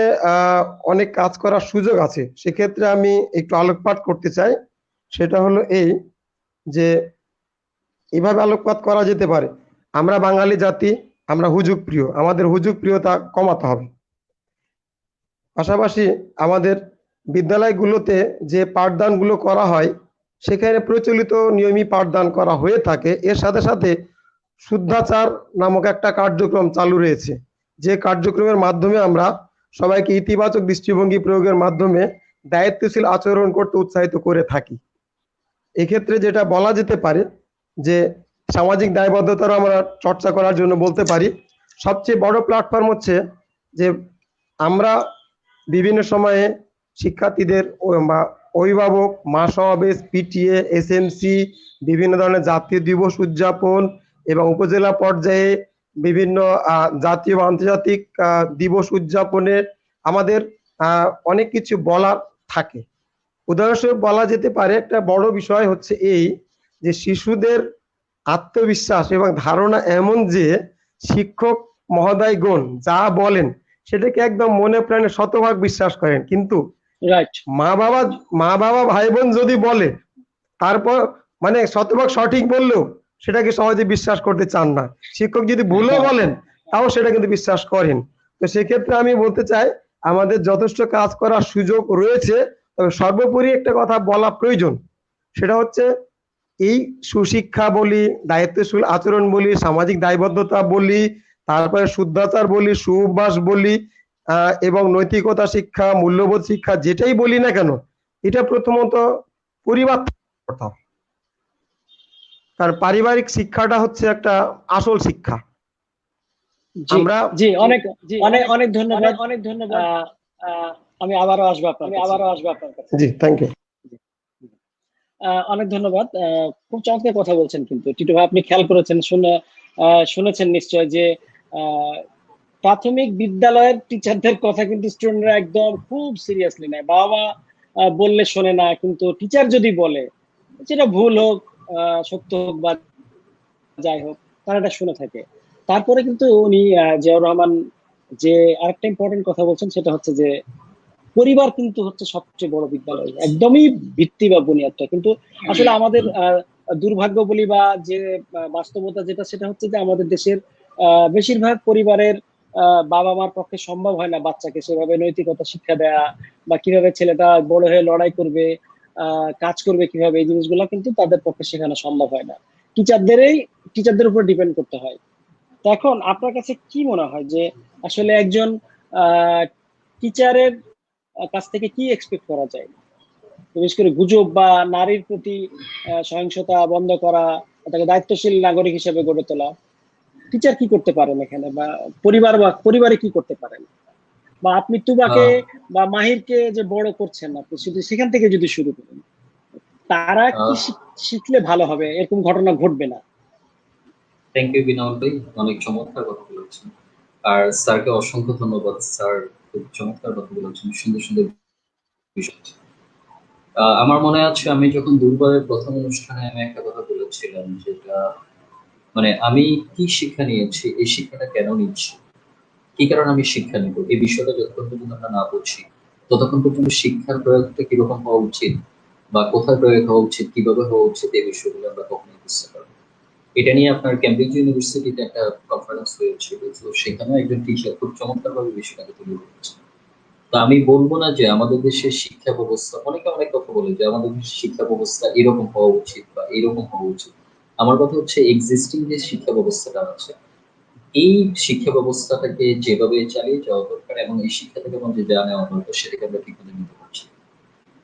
অনেক কাজ করার সুযোগ আছে, সেক্ষেত্রে আমি একটু আলোকপাত করতে চাই। সেটা হলো এই যে এভাবে আলোকপাত করা যেতে পারে, আমরা বাঙালি জাতি, আমরা হুজুগ প্রিয়, আমাদের হুজুগ প্রিয়তা কমাতে হবে। পাশাপাশি আমাদের বিদ্যালয়গুলোতে যে পাঠদানগুলো করা হয় সেখানে প্রচলিত নিয়মই পাঠদান করা হয়ে থাকে। এর সাথে সাথে শুদ্ধাচার নামক একটা কার্যক্রম চালু রয়েছে, যে কার্যক্রমের মাধ্যমে আমরা সবাইকে ইতিবাচক দৃষ্টিভঙ্গি প্রয়োগের মাধ্যমে দায়িত্বশীল আচরণ করতে উৎসাহিত করে থাকি। এক্ষেত্রে যেটা বলা যেতে পারে যে সামাজিক দায়বদ্ধতার আমরা চর্চা করার জন্য বলতে পারি সবচেয়ে বড় প্ল্যাটফর্ম হচ্ছে যে আমরা বিভিন্ন সময়ে শিক্ষার্থীদের অভিভাবক, মা সমাবেশ, পিটিএ, এসএমসি, বিভিন্ন ধরনের জাতীয় দিবস উদযাপন এবং উপজেলা পর্যায়ে বিভিন্ন জাতীয় বা আন্তর্জাতিক দিবস উদযাপনে আমাদের অনেক কিছু বলার থাকে। উদাহরণস্বরূপ বলা যেতে পারে একটা বড় বিষয় হচ্ছে এই যে শিশুদের আত্মবিশ্বাস এবং ধারণা এমন যে শিক্ষক মহোদয়গণ যা বলেন সেটাকে একদম মনে প্রাণে শতভাগ বিশ্বাস করেন, কিন্তু মা বাবা ভাই বোন যদি বলে তারপর মানে শতভাগ সঠিক বললেও সেটাকে সহজে বিশ্বাস করতে চান না। শিক্ষক যদি ভুলও বলেন তাও সেটা কিন্তু বিশ্বাস করেন। তো সেক্ষেত্রে আমি বলতে চাই আমাদের যথেষ্ট কাজ করার সুযোগ রয়েছে, তবে সর্বোপরি একটা কথা বলা প্রয়োজন, সেটা হচ্ছে এই সুশিক্ষা বলি, দায়িত্বশীল আচরণ বলি, সামাজিক দায়বদ্ধতা বলি, তারপরে শুদ্ধাচার বলি, সুঅভ্যাস বলি এবং নৈতিকতা শিক্ষা, মূল্যবোধ শিক্ষা, যেটাই বলি না কেন এটা প্রথমত পরিবার করতে হবে। কারণ পারিবারিক শিক্ষাটা হচ্ছে একটা আসল শিক্ষা। আমরা অনেক ধন্যবাদ। আমি আবারও আসবো আপনার কাছে। জি, থ্যাংক ইউ। অনেক ধন্যবাদ। খুব চমৎকার কথা বলছেন কিন্তু টিটু ভাই, আপনি খেয়াল করেছেন, শুনেছেন নিশ্চয় যে প্রাথমিক বিদ্যালয়ের টিচারদের কথা কিন্তু স্টুডেন্টরা একদম খুব সিরিয়াসলি নেয়। বাবা মা বললে শোনে না, কিন্তু টিচার যদি বলে, যেটা ভুল হোক সত্য হোক বা যাই হোক, তারা এটা শুনে থাকে। তারপরে কিন্তু উনি জিয়াউর রহমান যে আরেকটা ইম্পর্টেন্ট কথা বলছেন, সেটা হচ্ছে যে পরিবার কিন্তু হচ্ছে সবচেয়ে বড় বিদ্যালয়, একদমই ভিত্তি বা বুনিয়াদটা। কিন্তু আসলে আমাদের দুর্ভাগ্য বলি বা যে বাস্তবতা যেটা, সেটা হচ্ছে যে আমাদের দেশের বেশিরভাগ পরিবারের বাবা মার পক্ষে সম্ভব হয় না বাচ্চাকে সেভাবে নৈতিকতা শিক্ষা দেয়া, বা কিভাবে ছেলেটা বড় হয়ে লড়াই করবে, কাজ করবে কিভাবে, এই জিনিসগুলো কিন্তু তাদের পক্ষে শেখানো সম্ভব হয় না। টিচারদের উপর ডিপেন্ড করতে হয়। তো এখন আপনার কাছে কি মনে হয় যে আসলে একজন টিচারের কাছ থেকে কি এক্সপেক্ট করা যায়, বিশেষ করে গুজব বা নারীর প্রতি সহিংসতা বন্ধ করা, তাকে দায়িত্বশীল নাগরিক হিসেবে গড়ে তোলা? টিচার কি করতে পারেন এখানে, বা পরিবারে কি করতে পারেন? বা আপনি তুবাকে বা মাহিরকে যে বড় করছেন, আপনি শুধু সেখান থেকে যদি শুরু করেন, তারা কি শিখলে ভালো হবে, এরকম ঘটনা ঘটবে না? থ্যাংক ইউ বিনাউল ভাই, অনেক চমৎকার কথা বলেছেন। আর স্যারকে অসংখ্য ধন্যবাদ, স্যার খুব চমৎকার কথা বলেছেন, সুন্দর সুন্দর বিষয়। আমার মনে আছে আমি যখন দুর্বারের প্রথম অনুষ্ঠানে আমি একটা কথা বলেছিলাম, যেটা মানে আমি কি শিক্ষা নিয়েছি, এই শিক্ষাটা কেন নিচ্ছি, কি কারণে আমি শিক্ষা নিব, এই বিষয়টা যতক্ষণ পর্যন্ত আমরা না বুঝি ততক্ষণ পর্যন্ত শিক্ষার প্রয়োগটা কিরকম হওয়া উচিত বা কোথায় প্রয়োগ হওয়া উচিত, কিভাবে হওয়া উচিত, এই বিষয়গুলো আমরা কখনোই বুঝতে পারবো। এটা নিয়ে আপনার ক্যামব্রিজ ইউনিভার্সিটিতে একটা কনফারেন্স হয়েছিল, তো সেখানে একজন টিচার খুব চমৎকারভাবে বিষয়টাকে তুলে ধরেছেন। তো আমি বলবো না যে আমাদের দেশের শিক্ষা ব্যবস্থা, অনেকে অনেক কথা বলে যে আমাদের দেশের শিক্ষা ব্যবস্থা এরকম হওয়া উচিত বা এরকম হওয়া উচিত। আমার কথা হচ্ছে এক্সিস্টিং যে শিক্ষা ব্যবস্থাটা আছে, এই শিক্ষা ব্যবস্থাটাকে যেভাবে চালিয়ে যাওয়া দরকার এবং এই শিক্ষা থেকে আমাদের যা নেওয়া দরকার সেটাকে আমরা ঠিকমতো নিতে পারছি না।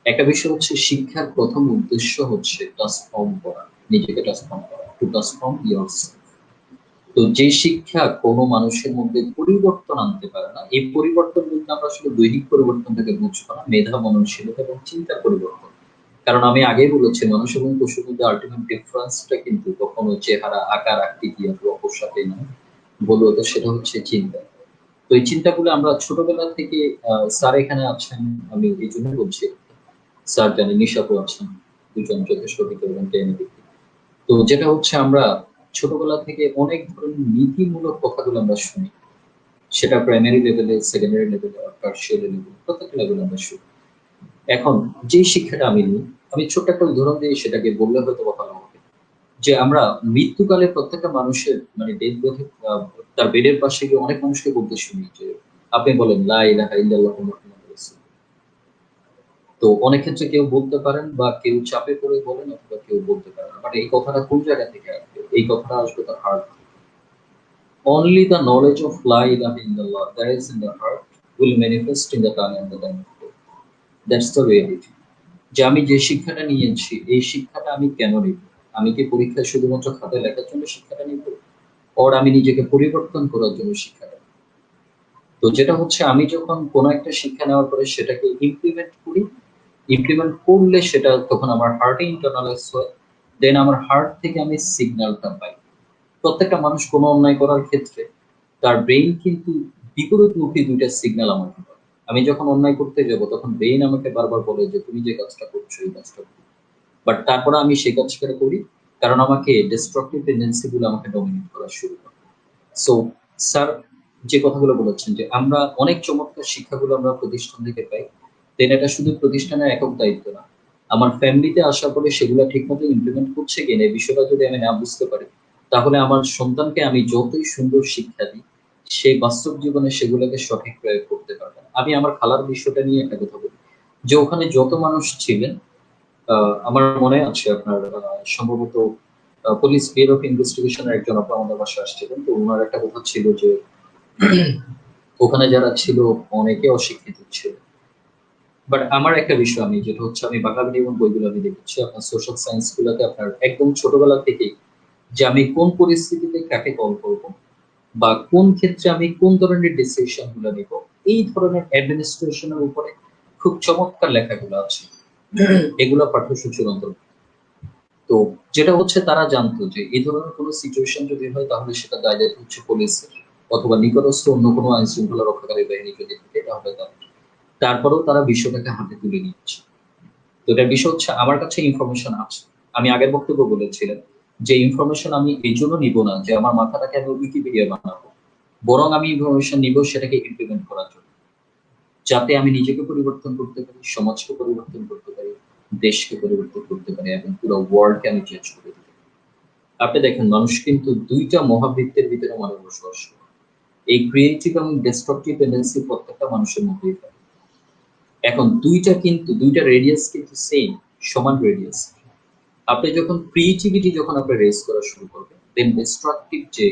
একটা বিষয় হচ্ছে শিক্ষার প্রথম উদ্দেশ্য হচ্ছে ট্রান্সফর্ম করা, নিজেকে ট্রান্সফর্ম করা, টু ট্রান্সফর্ম ইয়োরসেলফ। তো যে শিক্ষা কোনো মানুষের মধ্যে পরিবর্তন আনতে পারে না, এই পরিবর্তন বলতে আমরা আসলে দৈহিক পরিবর্তনটাকে বুঝবো না, মেধা, মননশীলতা এবং চিন্তার পরিবর্তন। কারণ আমি আগেই বলেছি মানুষ এবং পশুর মধ্যে আলটিমেট ডিফারেন্সটা কিন্তু কখনো চেহারা, আকার, আকৃতি অথবা পোশাকে নয়, বলবো তো সেটা হচ্ছে চিন্তা। তো এই চিন্তাগুলো আমরা ছোটবেলা থেকে স্যার এখানে আছেন, আমি এই জন্য বলছি, স্যার জানি নিশাপু আছেন, দুজন যথেষ্ট অভিজ্ঞ এবং জ্ঞানী ব্যক্তি। তো যেটা হচ্ছে আমরা ছোটবেলা থেকে অনেক ধরনের নীতিমূলক কথাগুলো আমরা শুনি, সেটা প্রাইমারি লেভেলে, সেকেন্ডারি লেভেলে, টার্সিয়ারি লেভেলে, প্রত্যেক লেভেলে আমরা শুনি। এখন যে শিক্ষাটা আমি নিই, আমি ছোট্ট একটা উদাহরণ দিয়ে সেটাকে বললে হয়তো ভালো হবে, যে আমরা মৃত্যুকালে প্রত্যেকটা মানুষের মানে ডেথ বেডে তার বেডের পাশে গিয়ে অনেক মানুষকে বলতে শুনি যে আপনি বলেন লা ইলাহা ইল্লাল্লাহু মুহাম্মাদুর রাসূলুল্লাহ। তো অনেক ক্ষেত্রে কেউ বলতে পারেন বা কেউ চাপে পড়ে বলেন অথবা কেউ বলতে পারেন না। বাট এই কথাটা কোন জায়গা থেকে আসবে? এই কথাটা আসবে তার হার্ট থেকে। Only the knowledge of La ilaha illallah that is in the heart will manifest in the tongue and the time of death. That's the reality. যে আমি যে শিক্ষাটা নিয়েছি, এই শিক্ষাটা আমি কেন নিব? আমি কি পরীক্ষায় শুধুমাত্র খাতায় লেখার জন্য শিক্ষাটা নিব? ওর আমি নিজেকে পরিবর্তন করার জন্য শিক্ষাটা নিব? তো যেটা হচ্ছে আমি যখন কোনো একটা শিক্ষা নেওয়ার পরে সেটাকে ইমপ্লিমেন্ট করি, ইমপ্লিমেন্ট করলে সেটা তখন আমার হার্টে ইন্টারনালাইজ হয়, দেন আমার হার্ট থেকে আমি সিগন্যালটা পাই। প্রত্যেকটা মানুষ কোনো অন্যায় করার ক্ষেত্রে তার ব্রেইন কিন্তু বিপরীতমুখী দুইটা সিগন্যাল আমাকে দেয়। আমি যখন অন্যায় করতে যাব তখন ব্রেইন আমাকে বারবার বলে যে তুমি যে কাজটা করছো এই কাজটা করো, বাট তারপরে আমি সেই কাজটা করি কারণ আমাকে ডিস্ট্রাকটিভ টেন্ডেন্সি গুলো আমাকে ডমিনেট করা শুরু করে। সো স্যার যে কথাগুলো বলেছেন যে আমরা অনেক চমৎকার শিক্ষাগুলো আমরা প্রতিষ্ঠান থেকে পাই, দেন এটা শুধু প্রতিষ্ঠানের একক দায়িত্ব না, আমার ফ্যামিলিতে আসার পরে সেগুলো ঠিকমতো ইমপ্লিমেন্ট করছে কিনা এই বিষয়টা যদি আমি না বুঝতে পারি, তাহলে আমার সন্তানকে আমি যতই সুন্দর শিক্ষা দিই, সেই বাস্তব জীবনে সেগুলোকে সঠিক প্রয়োগ করতে পারবে না। আমি আমার খালার বিষয়টা নিয়ে একটা কথা বলি, যে ওখানে যত মানুষ ছিলেন, আমার মনে আছে আপনার সম্ভবত পুলিশ ব্যুরো অফ ইনভেস্টিগেশনের একজন আপা আমাদের বাসায় আসছিলেন। তো ওনার একটা কথা ছিল যে ওখানে যারা ছিল অনেকে অশিক্ষিত ছিল। বাট আমার একটা বিষয় আমি যেটা হচ্ছে আমি বাংলা মিডিয়াম বইগুলো আমি দেখেছি আপনার সোশ্যাল সায়েন্স গুলোতে আপনার একদম ছোটবেলা থেকেই যে আমি কোন পরিস্থিতিতে কাকে কল করব বা কোন ক্ষেত্রে আমি কোন ধরনের ডিসিশন গুলো নিব, এই ধরনের অ্যাডমিনিস্ট্রেশনের উপরে খুব চমৎকার লেখাগুলো আছে, এগুলো পাঠ্যসূচির অন্তর্ভুক্ত। তো যেটা হচ্ছে তারা জানতো যে এই ধরনের কোনো সিচুয়েশন যদি হয় তাহলে সেটা দায় দায়িত্ব হচ্ছে পুলিশের অথবা নিকটস্থ অন্য কোনো আইন শৃঙ্খলা রক্ষাকারী বাহিনী যদি থাকে তাহলে তারপরেও তারা বিষয়টাকে হাতে তুলে নিচ্ছে। তো এটার বিষয় হচ্ছে আমার কাছে ইনফরমেশন আছে, আমি আগের বক্তব্য বলেছিলাম যে ইনফরমেশন আমি এই জন্য নিব না যে আমার মাথাটাকে আমি উইকিপিডিয়া বানাবো, বরং আমি ইনফরমেশন নিব সেটাকে ইমপ্লিমেন্ট করার জন্য, যাতে আমি নিজেকে পরিবর্তন করতে পারি, সমাজকে পরিবর্তন করতে পারি, দেশকে পরিবর্তন করতে পারি এবং পুরো ওয়ার্ল্ডকে আমি চেঞ্জ করে দিতে পারি। আপনি দেখেন মানুষ কিন্তু দুইটা মহাবৃত্তের ভিতরে মানুষ বসবাস করে, এই ক্রিয়েটিভ এবং ডিস্ট্রাকটিভ টেন্ডেন্সি প্রত্যেকটা মানুষের মধ্যেই থাকে। এখন দুইটা রেডিয়াস কিন্তু সেম, সমান রেডিয়াস। আপনি যখন ক্রিয়েটিভিটি যখন আপনি রেজ করা শুরু করবেন, দেন ডিস্ট্রাকটিভ যে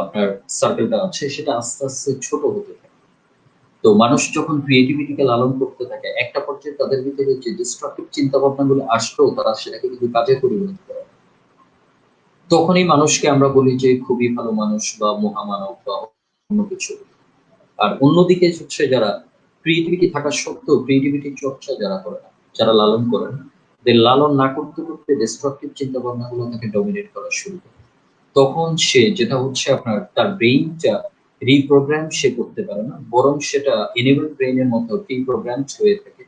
আপনার সার্কেলটা আছে সেটা আস্তে আস্তে ছোট হতে থাকে। তো মানুষ যখন ক্রিয়েটিভিটিকে লালন করতে থাকে একটা পর্যায়ে তাদের ভিতরে যে ডিস্ট্রাকটিভ চিন্তা ভাবনাগুলো আসলেও তারা সেটাকে কিন্তু কাজে পরিণত করে, তখনই মানুষকে আমরা বলি যে খুবই ভালো মানুষ বা মহামানব বা অন্য কিছু। আর অন্যদিকে হচ্ছে যারা ক্রিয়েটিভিটি থাকা সত্ত্বেও ক্রিয়েটিভিটি চর্চা যারা করে না, যারা লালন করে না, লালন না করতে করতে ডিস্ট্রাকটিভ চিন্তা ভাবনাগুলো তাকে ডমিনেট করা শুরু করে। তখন সে যেটা হচ্ছে আপনার তার ব্রেইনটা রিপ্রোগ্রাম সে করতে পারে না, বরং সেটা এনেবল ব্রেইনের মতো রিপ্রোগ্রাম হয়ে থাকে।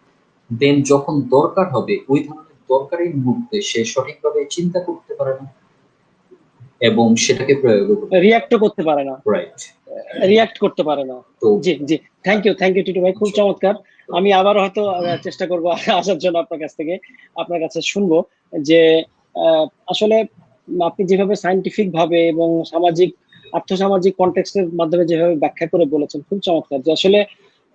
দেন যখন দরকার হবে ওই ধরনের দরকারি মুহূর্তে সে সঠিকভাবে চিন্তা করতে পারে না এবং সেটাকে প্রয়োগ রিঅ্যাক্ট করতে পারে না, রাইট, রিঅ্যাক্ট করতে পারে না। তো জি জি, থ্যাংক ইউ টিটু ভাই, খুব চমৎকার। আমি আবার হয়তো চেষ্টা করবো আসার জন্য আপনার কাছ থেকে, আপনার কাছে শুনবো যে আসলে আপনি যেভাবে সায়েন্টিফিক ভাবে এবং সামাজিক আর্থসামাজিক কনটেক্সটের মাধ্যমে যেভাবে ব্যাখ্যা করে বলেছেন, খুব চমৎকার। যে আসলে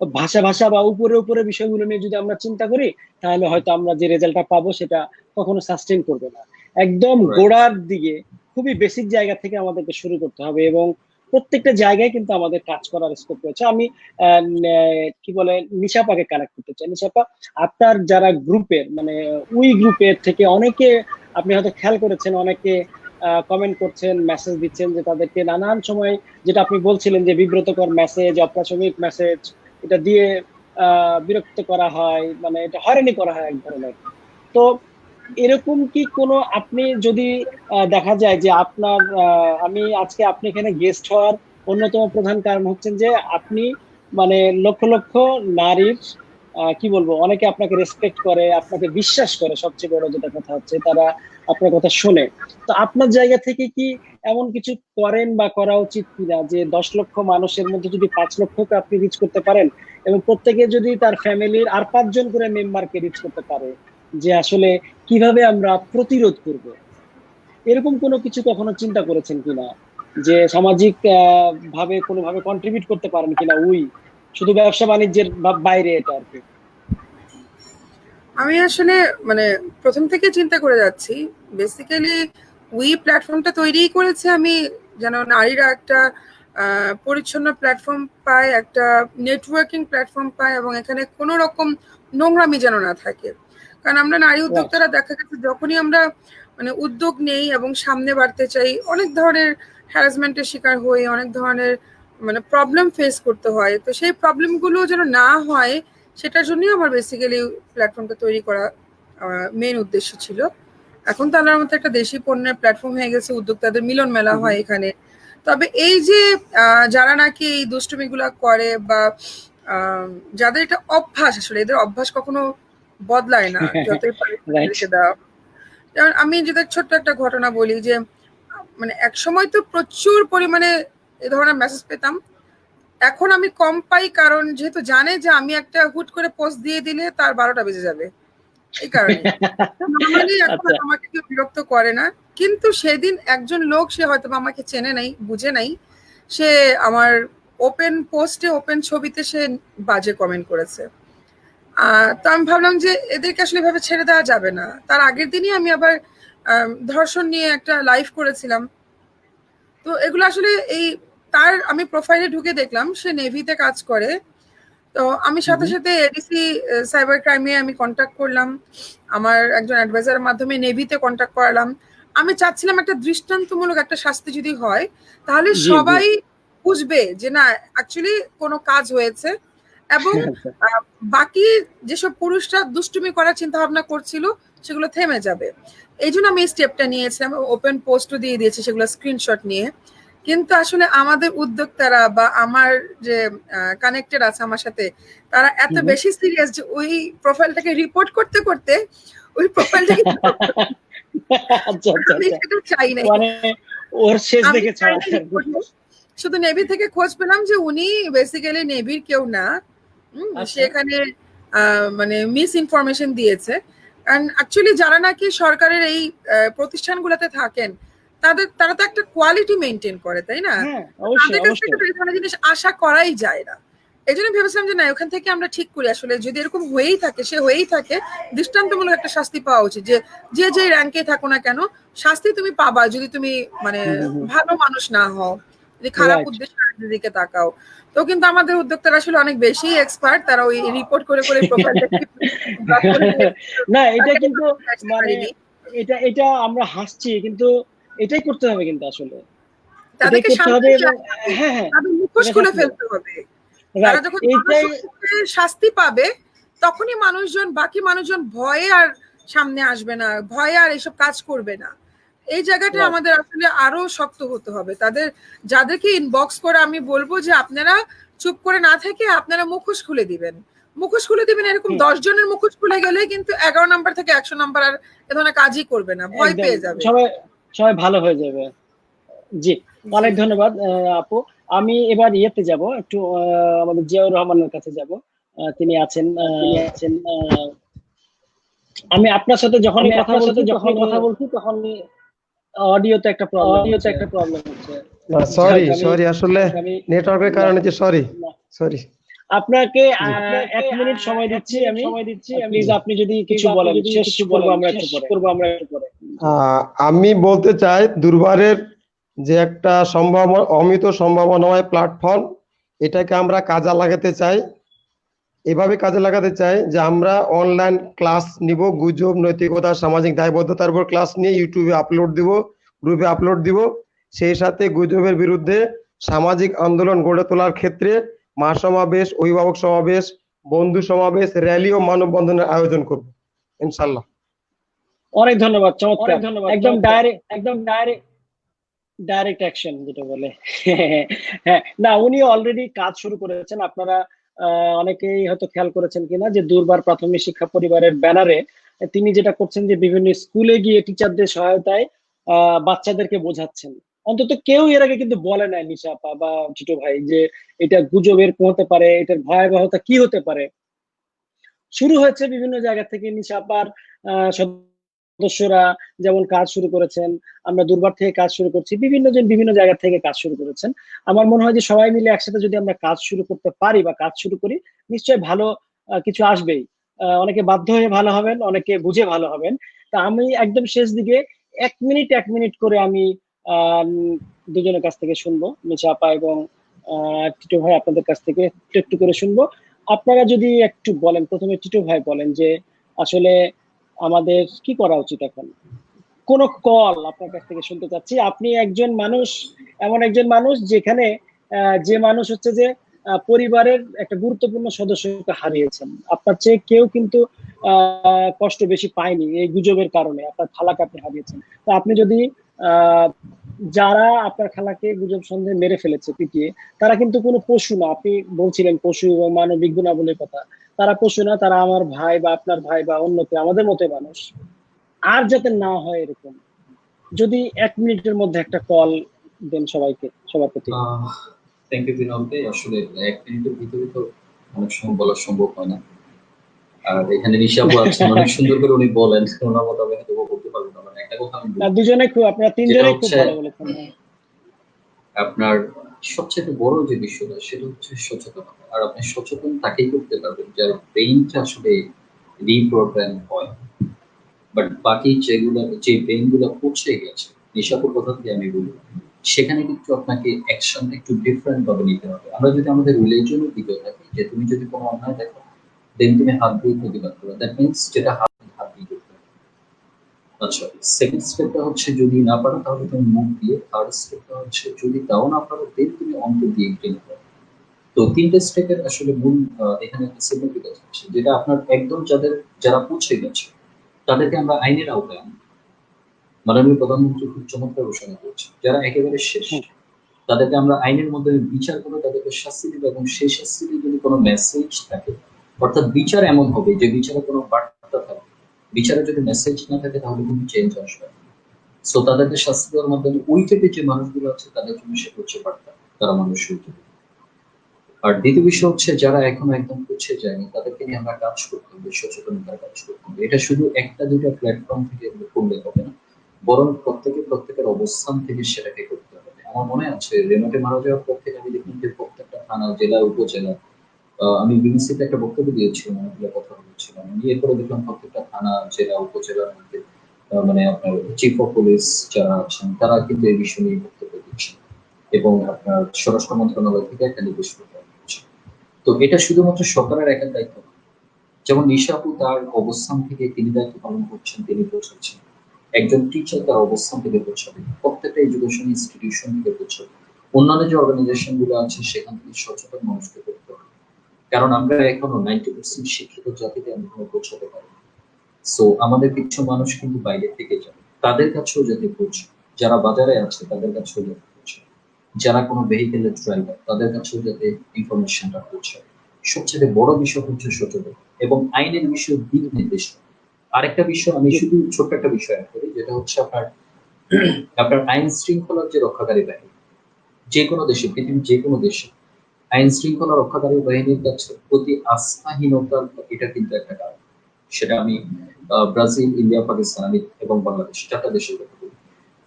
ভাষা ভাষা বা উপরে উপরে বিষয়গুলো নিয়ে যদি আমরা চিন্তা করি তাহলে হয়তো আমরা যে রেজাল্টটা পাবো সেটা কখনো সাস্টেইন করবে না। একদম Right. গোড়ার দিকে খুবই বেসিক জায়গা থেকে আমাদেরকে শুরু করতে হবে, এবং প্রত্যেকটা জায়গায় কিন্তু আমাদের কাজ করার স্কোপ রয়েছে। আমি কি বলে নিশাপাকে কানেক্ট করতে চাই। নিশাপা, আপনার যারা গ্রুপের মানে উই গ্রুপের থেকে অনেকে, আপনি হয়তো খেয়াল করেছেন, অনেকে কমেন্ট করছেন, মেসেজ দিচ্ছেন যে তাদেরকে নানান সময়, যেটা আপনি বলছিলেন যে বিব্রতকর মেসেজ, অপ্রাসঙ্গিক মেসেজ, এটা দিয়ে বিরক্ত করা হয়, মানে এটা হয়রানি করা হয় এক ধরনের। তো এরকম কি কোনো, আপনি যদি দেখা যায় যে আপনার আমি আজকে আপনি এখানে গেস্ট হওয়ার অন্যতম প্রধান কারণ হচ্ছেন যে আপনি মানে লক্ষ লক্ষ নারীর কি বলবো, অনেকে আপনাকে রেসপেক্ট করে, আপনাকে বিশ্বাস করে, সবচেয়ে বড় যেটা কথা হচ্ছে তারা আপনার কথা শোনে। তো আপনার জায়গা থেকে কি এমন কিছু করেন বা করা উচিত কিনা যে 10 লক্ষ মানুষের মধ্যে যদি 5 লক্ষকে আপনি রিচ করতে পারেন, এবং প্রত্যেকে যদি তার ফ্যামিলির আর 5 জন করে মেম্বারকে রিচ করতে পারে, যে আসলে কিভাবে আমরা প্রতিরোধ করব, এরকম কোনো কিছু কখনো চিন্তা করেছেন কিনা, যে সামাজিক ভাবে কোনোভাবে কন্ট্রিবিউট করতে পারেন কিনা উই, শুধু ব্যবসা বাণিজ্যের বাইরে এটা আর কি? আমি আসলে মানে প্রথম থেকে চিন্তা করে যাচ্ছি, বেসিক্যালি উই প্ল্যাটফর্মটা তৈরি করেছে আমি যেন নারীরা একটা পরিচ্ছন্ন প্ল্যাটফর্ম পায়, একটা নেটওয়ার্কিং প্ল্যাটফর্ম পায়, এবং এখানে কোনো রকম নোংরামি যেন না থাকে। কারণ আমরা নারী উদ্যোক্তারা দেখা গেছে যখনই আমরা মানে উদ্যোগ নেই এবং সামনে বাড়তে চাই, অনেক ধরনের হ্যারাসমেন্টের শিকার হই, অনেক ধরনের মানে প্রবলেম ফেস করতে হয়। তো সেই প্রবলেমগুলো যেন না হয় সেটার জন্যই আমার বেসিক্যালি প্ল্যাটফর্মটা তৈরি করা মেইন উদ্দেশ্য ছিল। এখন তো আল্লাহর মতো একটা দেশি পণ্যের প্ল্যাটফর্ম হয়ে গেছে, উদ্যোক্তাদের মিলন মেলা হয় এখানে। তবে এই যে যারা নাকি এই দুষ্টুমিগুলা করে বা যাদের এটা অভ্যাস, আসলে এদের অভ্যাস কখনো বদলায় না যতই পারে দেওয়া। যেমন আমি যদি ছোট্ট একটা ঘটনা বলি, যে মানে এক সময় তো প্রচুর পরিমাণে এ ধরনের মেসেজ পেতাম, এখন আমি কম পাই, কারণ যেহেতু জানে যে আমি একটা হুট করে পোস্ট দিয়ে দিলে তার 12টা বেজে যাবে, এই কারণে নর্মালি এখন আমাকে কেউ বিরক্ত করে না। কিন্তু সেদিন একজন লোক, সে হয়তো আমাকে চেনে নাই, বুঝে নাই, সে আমার ওপেন পোস্টে, ওপেন ছবিতে সে বাজে কমেন্ট করেছে। তো আমি ভাবলাম যে এদেরকে আসলে এভাবে ছেড়ে দেওয়া যাবে না। তার আগের দিনই আমি আবার ধর্ষণ নিয়ে একটা লাইভ করেছিলাম। তো এগুলো আসলে এই তার আমি প্রোফাইলে ঢুকে দেখলাম সে নেভিতে কাজ করে। তো আমি সাথে সাথে এডিসি সাইবার ক্রাইমে আমি কন্ট্যাক্ট করলাম, আমার একজন অ্যাডভাইজারের মাধ্যমে নেভিতে কন্ট্যাক্ট করালাম। আমি চাচ্ছিলাম একটা দৃষ্টান্তমূলক একটা শাস্তি যদি হয়, তাহলে সবাই বুঝবে যে না অ্যাকচুয়ালি কোনো কাজ হয়েছে, এবং বাকি যেসব পুরুষরা দুষ্টুমি করার চিন্তা ভাবনা করছিল সেগুলো থেমে যাবে। এই জন্য আমি এই স্টেপটা নিয়েছিলাম, ওপেন পোস্টও দিয়ে দিয়েছি সেগুলো স্ক্রিনশট নিয়ে। কিন্তু আসলে আমাদের উদ্যোক্তারা বা আমার যে কানেক্টেড আছে আমার সাথে, তারা এত বেশি সিরিয়াস যে ওই প্রোফাইলটাকে রিপোর্ট করতে করতে ওই প্রোফাইলটাকে চাই নাই, ওর শেষ দেখে ছাড়া। শুধু নেভি থেকে খোঁজ পেলাম যে উনি বেসিক্যালি নেভির কেউ না, সেখানে মানে মিস ইনফরমেশন দিয়েছে। কারণ অ্যাকচুয়ালি যারা নাকি সরকারের এই প্রতিষ্ঠানগুলোতে থাকেন, তারা তো একটা কোয়ালিটি মেনটেন করে, তাই না? তাদের কাছ থেকে এই ধরনের জিনিস আশা করাই যায় না। এই জন্য ভেবেছিলাম যে না, ওখান থেকে আমরা ঠিক করি, আসলে যদি এরকম হয়েই থাকে, সে হয়েই থাকে, দৃষ্টান্তমূলক একটা শাস্তি পাওয়া উচিত। যে যে র্যাঙ্কে থাকো না কেন, শাস্তি তুমি পাবা যদি তুমি মানে ভালো মানুষ না হও, যদি খারাপ উদ্দেশ্যের দিকে তাকাও। তো কিন্তু আমাদের উদ্যোক্তারা আসলে অনেক বেশি এক্সপার্ট, তারা ওই রিপোর্ট করে করে না, এটা কিন্তু মানে এটা আমরা হাসছি, কিন্তু এটাই করতে হবে, কিন্তু আসলে তাদেরকে মুখোশ খুলে ফেলতে হবে। তারা যখন শাস্তি পাবে তখনই বাকি মানুষজন ভয়ে আর সামনে আসবে না, ভয়ে আর এসব কাজ করবে না। এই জায়গাটা আমাদের আসলে আরো শক্ত হতে হবে। যাদেরকে ইনবক্স করে আমি বলবো যে আপনারা চুপ করে না থেকে আপনারা মুখোশ খুলে দিবেন, এরকম 10 জনের মুখোশ খুলে গেলে কিন্তু 11 নাম্বার থেকে 100 নাম্বার আর এ ধরনের কাজই করবে না, ভয় পেয়ে যাবে, সবাই ভালো হয়ে যাবে। জি, অনেক ধন্যবাদ আপু। আমি এবার ইয়েতে যাব, একটু আমাদের জিয়াউর রহমানের কাছে যাব। তিনি আছেন আমি আপনার সাথে যখন কথা বলছি তখন অডিওতে একটা প্রবলেম হচ্ছে। সরি আসলে নেটওয়ার্কের কারণে, যে সরি আপনাকে 1 মিনিট সময় দিচ্ছি আমি। প্লিজ আপনি যদি কিছু বলেন, শেষ করব আমরা একটু পরে। আমি বলতে চাই দুর্বারের যে একটা সম্ভাবনা, অমিত সম্ভাবনাময় প্ল্যাটফর্ম, এটাকে আমরা কাজে লাগাতে চাই। এভাবে কাজে লাগাতে চাই যে আমরা অনলাইন ক্লাস নিব, গুজব, নৈতিকতা, সামাজিক দায়বদ্ধতার উপর ক্লাস নিয়ে ইউটিউবে আপলোড দিব, গ্রুপে আপলোড দিব। সেই সাথে গুজবের বিরুদ্ধে সামাজিক আন্দোলন গড়ে তোলার ক্ষেত্রে মহাসমাবেশ, অভিভাবক সমাবেশ, বন্ধু সমাবেশ, র্যালি ও মানববন্ধনের আয়োজন করব ইনশাল্লাহ। অনেক ধন্যবাদ, চমৎকার। একদম ডাইরেক্ট অ্যাকশন যেটা বলে। হ্যাঁ, না উনি অলরেডি কাজ শুরু করেছেন। আপনারা অনেকেই হয়তো খেয়াল করেছেন কিনা যে দুর্বার প্রাথমিক শিক্ষা পরিবারের ব্যানারে তিনি যেটা করছেন যে বিভিন্ন স্কুলে গিয়ে টিচারদের সহায়তায় বাচ্চাদেরকে বোঝাচ্ছেন। অন্তত কেউ এর আগে কিন্তু বলে নাই নিশা আপা বা টিটো ভাই যে এটা গুজবের হতে পারে, এটার ভয়াবহতা কি হতে পারে। শুরু হয়েছে বিভিন্ন জায়গা থেকে। নিশা আপার সদস্যরা যেমন কাজ শুরু করেছেন, আমরা দুর্বার থেকে কাজ শুরু করছি, বিভিন্ন জন বিভিন্ন জায়গা থেকে কাজ শুরু করেছেন। আমার মনে হয় যে সবাই মিলে একসাথে যদি আমরা কাজ শুরু করতে পারি বা কাজ শুরু করি, নিশ্চয়ই ভালো কিছু আসবেই। অনেকে বাধ্য হয়ে ভালো হবেন, অনেকে বুঝে ভালো হবেন। তা আমি একদম শেষ দিকে 1 মিনিট করে আমি দুজনের কাছ থেকে শুনবো, নিশা আপা এবং টিটো ভাই, আপনাদের কাছ থেকে একটু একটু করে শুনবো। আপনারা যদি একটু বলেন, প্রথমে টিটো ভাই বলেন যে আসলে আমাদের কি করা উচিত এখন। কোন কল আপনার কাছ থেকে শুনতে চাচ্ছি। আপনি একজন মানুষ, এমন একজন মানুষ যেখানে যে মানুষ হচ্ছে যে পরিবারের একটা গুরুত্বপূর্ণ সদস্যকে হারিয়েছেন। আপনার চেয়ে কেউ কিন্তু কষ্ট বেশি পায়নি এই গুজবের কারণে। আপনার খালাকে আপনি হারিয়েছেন। তো আপনি যদি যারা আপনার খালাকে গুজব সন্দেহে মেরে ফেলেছে পিটিয়ে, তারা কিন্তু কোনো পশু না। আপনি বলছিলেন পশু ও মানবিক গুণাবলীর কথা। তারা পশু না, তারা আমার ভাই বা আপনার ভাই বা অন্য কেউ, আমাদের মতো মানুষ। আর যাতে না হয় এরকম, যদি 1 মিনিটের মধ্যে একটা কল দেন সবাইকে, সবার প্রতি। থ্যাংক ইউ বিনোদ ভাই। আসলে 1 মিনিটের ভিতরে তো অনেক সময় বলা সম্ভব হয় না। আর এখানে নিশাপু আছেন, অনেক সুন্দর করে উনি বলেন, ওনার মতো আমি হয়তো বলতে পারবো না। একটা কথা আমি বলি, দুজনে খুব, আপনারা তিনজনে খুব ভালো বলেছেন। আপনার সবচেয়ে বড় যে বিষয়টা সেটা হচ্ছে সচেতনতা। আর আপনি সচেতন তাকেই করতে পারবেন যার ব্রেইনটা আসলে রিপ্রোগ্রাম হয়। বাট বাকি যেগুলো, যে ব্রেইন গুলো পৌঁছে গেছে, নিশাপুর কথা থেকে আমি বলি, সেখানে কিন্তু আপনাকে অ্যাকশন একটু ডিফারেন্ট ভাবে নিতে হবে। আমরা যদি আমাদের রিলিজিয়নের দিকে থাকি, যে তুমি যদি কোনো অন্যায় দেখো দেন তুমি হাত দিয়ে প্রতিবাদ করো, দ্যাট মিনস যেটা হাত দিয়ে করতে হবে। আচ্ছা, সেকেন্ড স্টেপটা হচ্ছে যদি না পারো তাহলে তুমি মুখ দিয়ে। থার্ড স্টেপটা হচ্ছে যদি তাও না পারো দেন তুমি অন্তর দিয়ে ট্রেন করো। তো তিনটে স্টেপের আসলে মূল এখানে একটা সিগনিফিকেন্স আছে, যেটা আপনার একদম যারা পৌঁছে গেছে তাদেরকে আমরা আইনের আওতায় আনবো। মাননীয় প্রধানমন্ত্রী খুব চমৎকার ঘোষণা করেছে, যারা একেবারে শেষ তাদেরকে আমরা আইনের মধ্যে বিচার করে তাদেরকে শাস্তি দিব, এবং সেই শাস্তিতে যদি কোনো মেসেজ থাকে, অর্থাৎ বিচার এমন হবে যে বিচারে কোনো বার্তা থাকে, বিচারে যদি মেসেজ না থাকে তাহলে কিন্তু চেঞ্জ আসবে। সো তাদেরকে শাস্তি দেওয়ার মাধ্যমে ওই টাইপের যে মানুষগুলো আছে তাদের জন্য সেটা হচ্ছে বার্তা, তারা মানুষ হয়ে যাবে। আর দ্বিতীয় বিষয় হচ্ছে যারা এখনো একদম পৌঁছে যায়নি তাদেরকে নিয়ে আমরা কাজ করতে হবে, সচেতনতার কাজ করতে হবে। এটা শুধু একটা দুইটা প্ল্যাটফর্ম থেকে করলে হবে না, বরং প্রত্যেকের অবস্থান থেকে সেটাকে করতে হবে। আমার মনে আছে রেমোটে মারা যাওয়ার পর থেকে আমি দেখলাম যে প্রত্যেকটা থানা, জেলা, উপজেলা, আমি বিবিসিতে একটা বক্তব্য দিয়েছিলাম, অনেকগুলো কথা বলেছিলাম। এরপরে দেখলাম প্রত্যেকটা থানা, জেলা, উপজেলার মধ্যে মানে আপনার চিফ অফ পুলিশ যারা আছেন তারা কিন্তু এই বিষয় নিয়ে বক্তব্য দিচ্ছেন, এবং আপনার স্বরাষ্ট্র মন্ত্রণালয় থেকে একটা নির্দেশ প্রদান করছে। তো এটা শুধুমাত্র সরকারের একার দায়িত্ব না। যেমন নিশাপু তার অবস্থান থেকে তিনি দায়িত্ব পালন করছেন, তিনি পৌঁছাচ্ছেন। একজন টিচার তার অবস্থান থেকে পৌঁছাবে, প্রত্যেকটা এডুকেশন ইনস্টিটিউশন থেকে পৌঁছাবে, অন্যান্য যে অর্গানাইজেশন গুলো আছে সেখান থেকে সচেতন মানুষকে করতে হবে। কারণ আমরা এখনো 90% শিক্ষিত জাতিতে আমরা পৌঁছাতে পারি। সো আমাদের কিছু মানুষ কিন্তু বাইরে থেকে যাবে, তাদের কাছেও যাতে পৌঁছে। যারা বাজারে আছে তাদের কাছেও যাতে পৌঁছে, যারা কোনো ভেহিকেলের ড্রাইভার তাদের কাছেও যাতে ইনফরমেশনটা পৌঁছায়। সবচেয়ে বড় বিষয় হচ্ছে সচেতন এবং আইনের বিষয় দিক নির্দেশ। আরেকটা বিষয় আমি শুধু ছোট্ট একটা বিষয় অ্যাড করি, যেটা হচ্ছে আপনার আইন শৃঙ্খলার যে রক্ষাকারী বাহিনী, যে কোনো দেশে, পৃথিবীর যে কোনো দেশে আইন শৃঙ্খলা রক্ষাকারী বাহিনীর কাছে প্রতি আস্থাহীনতার এটা কিন্তু একটা কারণ। সেটা আমি ব্রাজিল, ইন্ডিয়া, পাকিস্তান এবং বাংলাদেশ, 4টা দেশের কথা বলি।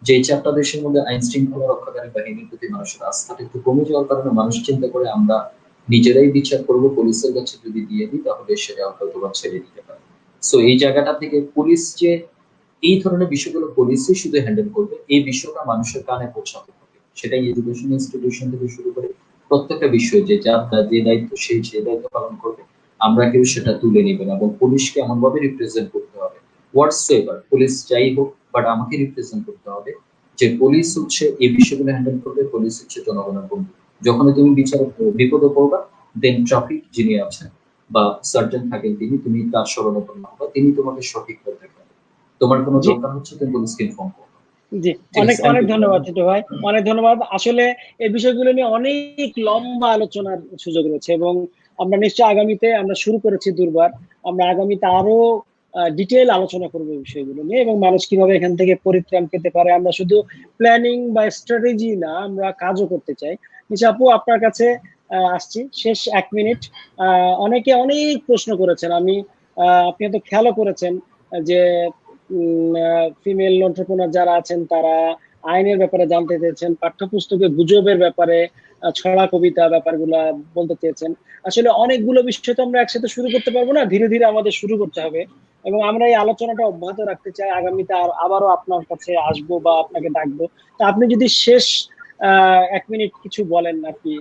যে 4টা দেশের মধ্যে আইন শৃঙ্খলা রক্ষাকারী বাহিনীর প্রতি মানুষের আস্থাটা একটু কমে যাওয়ার কারণে মানুষ চিন্তা করে আমরা নিজেরাই বিচার করব, পুলিশের কাছে যদি দিয়ে দিই তাহলে সেটা হয়তো বা ছেড়ে দিতে পারে। সো এই জায়গাটা থেকে পুলিশ যে এই ধরনের বিষয়গুলো পুলিশই শুধু হ্যান্ডেল করবে, এই বিষয়টা মানুষের কানে পৌঁছাতে হবে। সেটাই এডুকেশন ইনস্টিটিউশন থেকে শুরু করে প্রত্যেকটা বিষয় যে যে দায়িত্ব সেই দায়িত্ব পালন করবে, আমরা কেউ সেটা তুলে নিবে না। এবং পুলিশকে এমন ভাবে রিপ্রেজেন্ট করতে হবে, হোয়াটস এভার পুলিশ যাই হোক, বাট আমাকে রিপ্রেজেন্ট করতে হবে যে পুলিশ হচ্ছে এই বিষয়গুলো হ্যান্ডেল করবে, পুলিশ হচ্ছে জনগণের বন্ধু। যখনই তুমি বিপদে পড়বা, দেন ট্রাফিক যিনি আছেন বা সার্জন থাকেন তুমি তার শরণাপন্ন হবা, তিনি তোমাকে সঠিক পথ দেখাবেন। তোমার কোনো জি দরকার হচ্ছে তুমি পুলিশকে ইনফর্ম করো। জি, ঠিক অনেক আছে, থ্যাংক অনেক ইউ। ধন্যবাদ ছোট ভাই, অনেক ধন্যবাদ। আসলে এই বিষয়গুলো নিয়ে অনেক লম্বা আলোচনার সুযোগ রয়েছে এবং আমরা নিশ্চয়ই আগামীতে, আমরা শুরু করেছি দুর্বার, আমরা আগামীতে আরো ডিটেইল আলোচনা করবো এই বিষয়গুলো নিয়ে এবং মানুষ কিভাবে এখান থেকে পরিত্রাণ পেতে পারে। আমরা শুধু প্ল্যানিং বা স্ট্র্যাটেজি না, আমরা কাজও করতে চাই। নিশা আপু, আপনার কাছে আসছি, শেষ 1 মিনিট। অনেকে অনেক প্রশ্ন করেছেন, আপনি তো খেয়ালও করেছেন যে ফিমেল এন্টারপ্রেনার যারা আছেন তারা আইনের ব্যাপারে জানতে চেয়েছেন, পাঠ্যপুস্তকে গুজবের ব্যাপারে, ছড়া কবিতা ব্যাপারগুলা বলতে চেয়েছেন। আসলে অনেকগুলো বিষয় তো আমরা একসাথে শুরু করতে পারবো না, ধীরে ধীরে আমাদের শুরু করতে হবে এবং আমরা এই আলোচনাটা অব্যাহত রাখতে চাই। আগামীতে আবারও আপনার কাছে আসবো বা আপনাকে ডাকবো। তা আপনি যদি শেষ 1 মিনিট কিছু বলেন আর কি,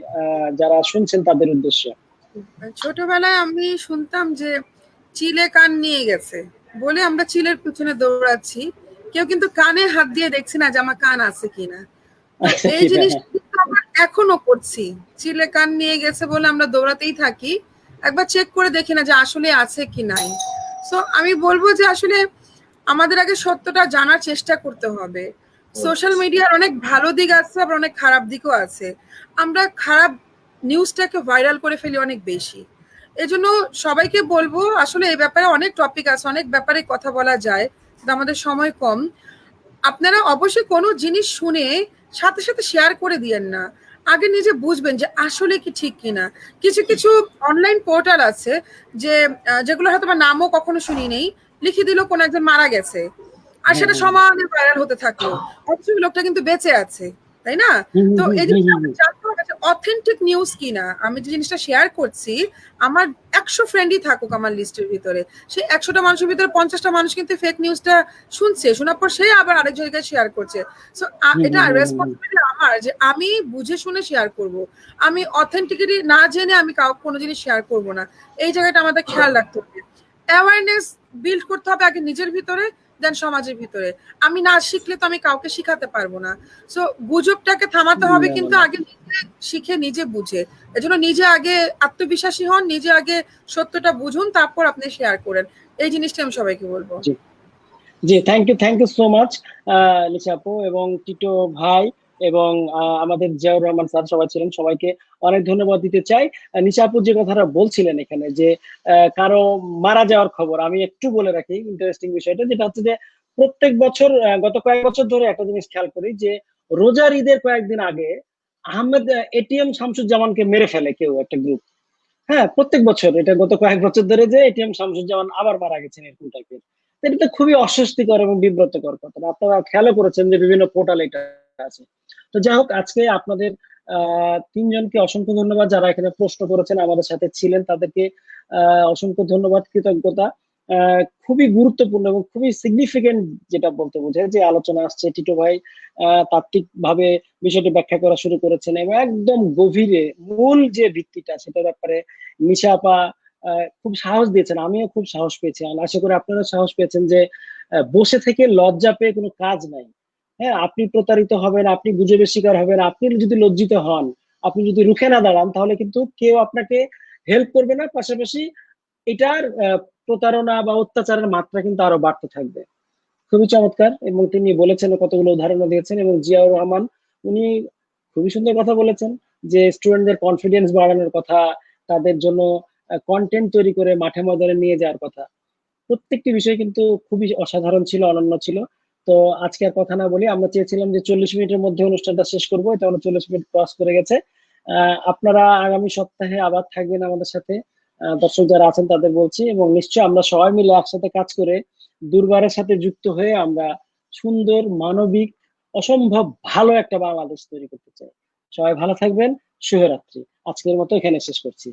যারা শুনছেন তাদের উদ্দেশ্যে। ছোটবেলায় আমি শুনতাম যে চিলে কান নিয়ে গেছে বলে আমরা চিলের পিছনে দৌড়াচ্ছি, কেউ কিন্তু কানে হাত দিয়ে দেখছি না যে আমার কান আছে কিনা। তো এই জিনিস আমরা এখনো করছি, চিলে কান নিয়ে গেছে বলে আমরা দৌড়াতেই থাকি, একবার চেক করে দেখি না যে আসলে আছে কি নাই। সো আমি বলবো যে আসলে আমাদের আগে সত্যটা জানার চেষ্টা করতে হবে। সোশ্যাল মিডিয়ার অনেক ভালো দিক আছে, আবার অনেক খারাপ দিকও আছে। আমরা খারাপ নিউজটাকে ভাইরাল করে ফেলি অনেক বেশি। এজন্য সবাইকে বলবো, আসলে এই ব্যাপারে অনেক টপিক আছে, অনেক ব্যাপারে কথা বলা যায়, কিন্তু আমাদের সময় কম। আপনারা অবশ্যই কোনো জিনিস শুনে সাথে সাথে শেয়ার করে দিয়েন না, আগে নিজে বুঝবেন যে আসলে কি ঠিক কিনা। কিছু কিছু অনলাইন পোর্টাল আছে যে যেগুলো হয়তো বা নামও কখনো শুনি নেই, লিখে দিল কোন একজন মারা গেছে, আর সেটা সমানে ভাইরাল হতে থাকলো, অথচ লোকটা কিন্তু বেঁচে আছে, তাই না? তো এই জিনিসটা আমাদের জানতে হবে যে অথেন্টিক নিউজ কিনা। আমি যে জিনিসটা শেয়ার করছি, আমার 100 ফ্রেন্ডই থাকুক আমার লিস্টের ভিতরে, সেই 100টা মানুষের ভিতরে 50টা মানুষ কিন্তু ফেক নিউজটা শুনছে, শোনার পর সে আবার আরেক জায়গায় শেয়ার করছে। সো এটা রেসপন্সিবিলিটি আমার যে আমি বুঝে শুনে শেয়ার করব, আমি অথেন্টিকিটি না জেনে আমি কাউকে কোনো জিনিস শেয়ার করব না। এই জায়গাটা আমাদের খেয়াল রাখতে হবে। অ্যাওয়ারনেস বিল্ড করতে হবে আগে নিজের ভিতরে, দেন সমাজের ভিতরে। আমি না শিখলে তো আমি কাউকে শিখাতে পারবো না। সো গুজবটাকে থামাতে হবে, কিন্তু আগে নিজে শিখে নিজে বুঝে। এজন্য নিজে আগে আত্মবিশ্বাসী হন, নিজে আগে সত্যটা বুঝুন, তারপর আপনি শেয়ার করেন। এই জিনিসটা আমি সবাইকে বলবো। জি, thank you so much Lisa আপু এবং টিটো ভাই এবং আমাদের জিয়াউর রহমান স্যার সবাই ছিলেন, সবাইকে অনেক ধন্যবাদ দিতে চাই। নিশা আপু যে কথাটা বলছিলেন এখানে যে কারো মারা যাওয়ার খবর, আমি একটু বলে রাখি ইন্টারেস্টিং বিষয়টা, যেটা হচ্ছে যে প্রত্যেক বছর, গত কয়েক বছর ধরে একটা জিনিস খেয়াল করি যে রোজার ঈদের কয়েকদিন আগে আহমেদ এটিএম শামসুজ্জামানকে মেরে ফেলে কেউ একটা গ্রুপ। হ্যাঁ, প্রত্যেক বছর, এটা গত কয়েক বছর ধরে যে এটিএম শামসুজ্জামান আবার মারা গেছেন এরকম টাইপের। এটা তো খুবই অস্বস্তিকর এবং বিব্রতকর কথা। আপনারা খেয়ালও করেছেন যে বিভিন্ন পোর্টাল এটা আছে। তো যাই হোক, আজকে আপনাদের তিনজনকে অসংখ্য ধন্যবাদ, যারা এখানে প্রশ্ন করেছেন আমাদের সাথে ছিলেন তাদেরকে অসংখ্য ধন্যবাদ, কৃতজ্ঞতা। খুবই গুরুত্বপূর্ণ এবং খুবই সিগনিফিকেন্ট যেটা বলতে বোঝায় যে আলোচনা আসছে। টিটো ভাই তাত্ত্বিক ভাবে বিষয়টি ব্যাখ্যা করা শুরু করেছেন এবং একদম গভীরে মূল যে ভিত্তিটা সেটার ব্যাপারে নিশা আপা খুব সাহস দিয়েছেন, আমিও খুব সাহস পেয়েছি। আশা করি আপনারা সাহস পেয়েছেন যে বসে থেকে লজ্জা পেয়ে কোনো কাজ নাই। হ্যাঁ, আপনি প্রতারিত হবেন, আপনি গুজবের শিকার হবেন, আপনি যদি লজ্জিত হন, আপনি যদি রুখে না দাঁড়ান, তাহলে কিন্তু কেউ আপনাকে হেল্প করবে না। পাশাপাশি এটার প্রতারণা বা অত্যাচারের মাত্রা কিন্তু আরো বাড়তে থাকবে। খুবই চমৎকার এবং তিনি বলেছেন, কতগুলো উদাহরণ দিয়েছেন। এবং জিয়াউর রহমান উনি খুবই সুন্দর কথা বলেছেন যে স্টুডেন্টদের কনফিডেন্স বাড়ানোর কথা, তাদের জন্য কন্টেন্ট তৈরি করে মাঠে ময়দানে নিয়ে যাওয়ার কথা। প্রত্যেকটি বিষয় কিন্তু খুবই অসাধারণ ছিল, অনন্য ছিল। তো আজকে আর কথা না বলি, আমরা চেয়েছিলাম যে 40 মিনিটের মধ্যে অনুষ্ঠানটা শেষ করবো, এটা 39 মিনিট ক্রস করে গেছে। আপনারা আগামী সপ্তাহে আবার থাকবেন আমাদের সাথে। দর্শক যারা আছেন তাদের বলছি, এবং নিশ্চয় আমরা সবাই মিলে একসাথে কাজ করে দুর্বারের সাথে যুক্ত হয়ে আমরা সুন্দর, মানবিক, অসম্ভব ভালো একটা বাংলাদেশ তৈরি করতে চাই। সবাই ভালো থাকবেন। শুভরাত্রি। আজকের মতো এখানে শেষ করছি।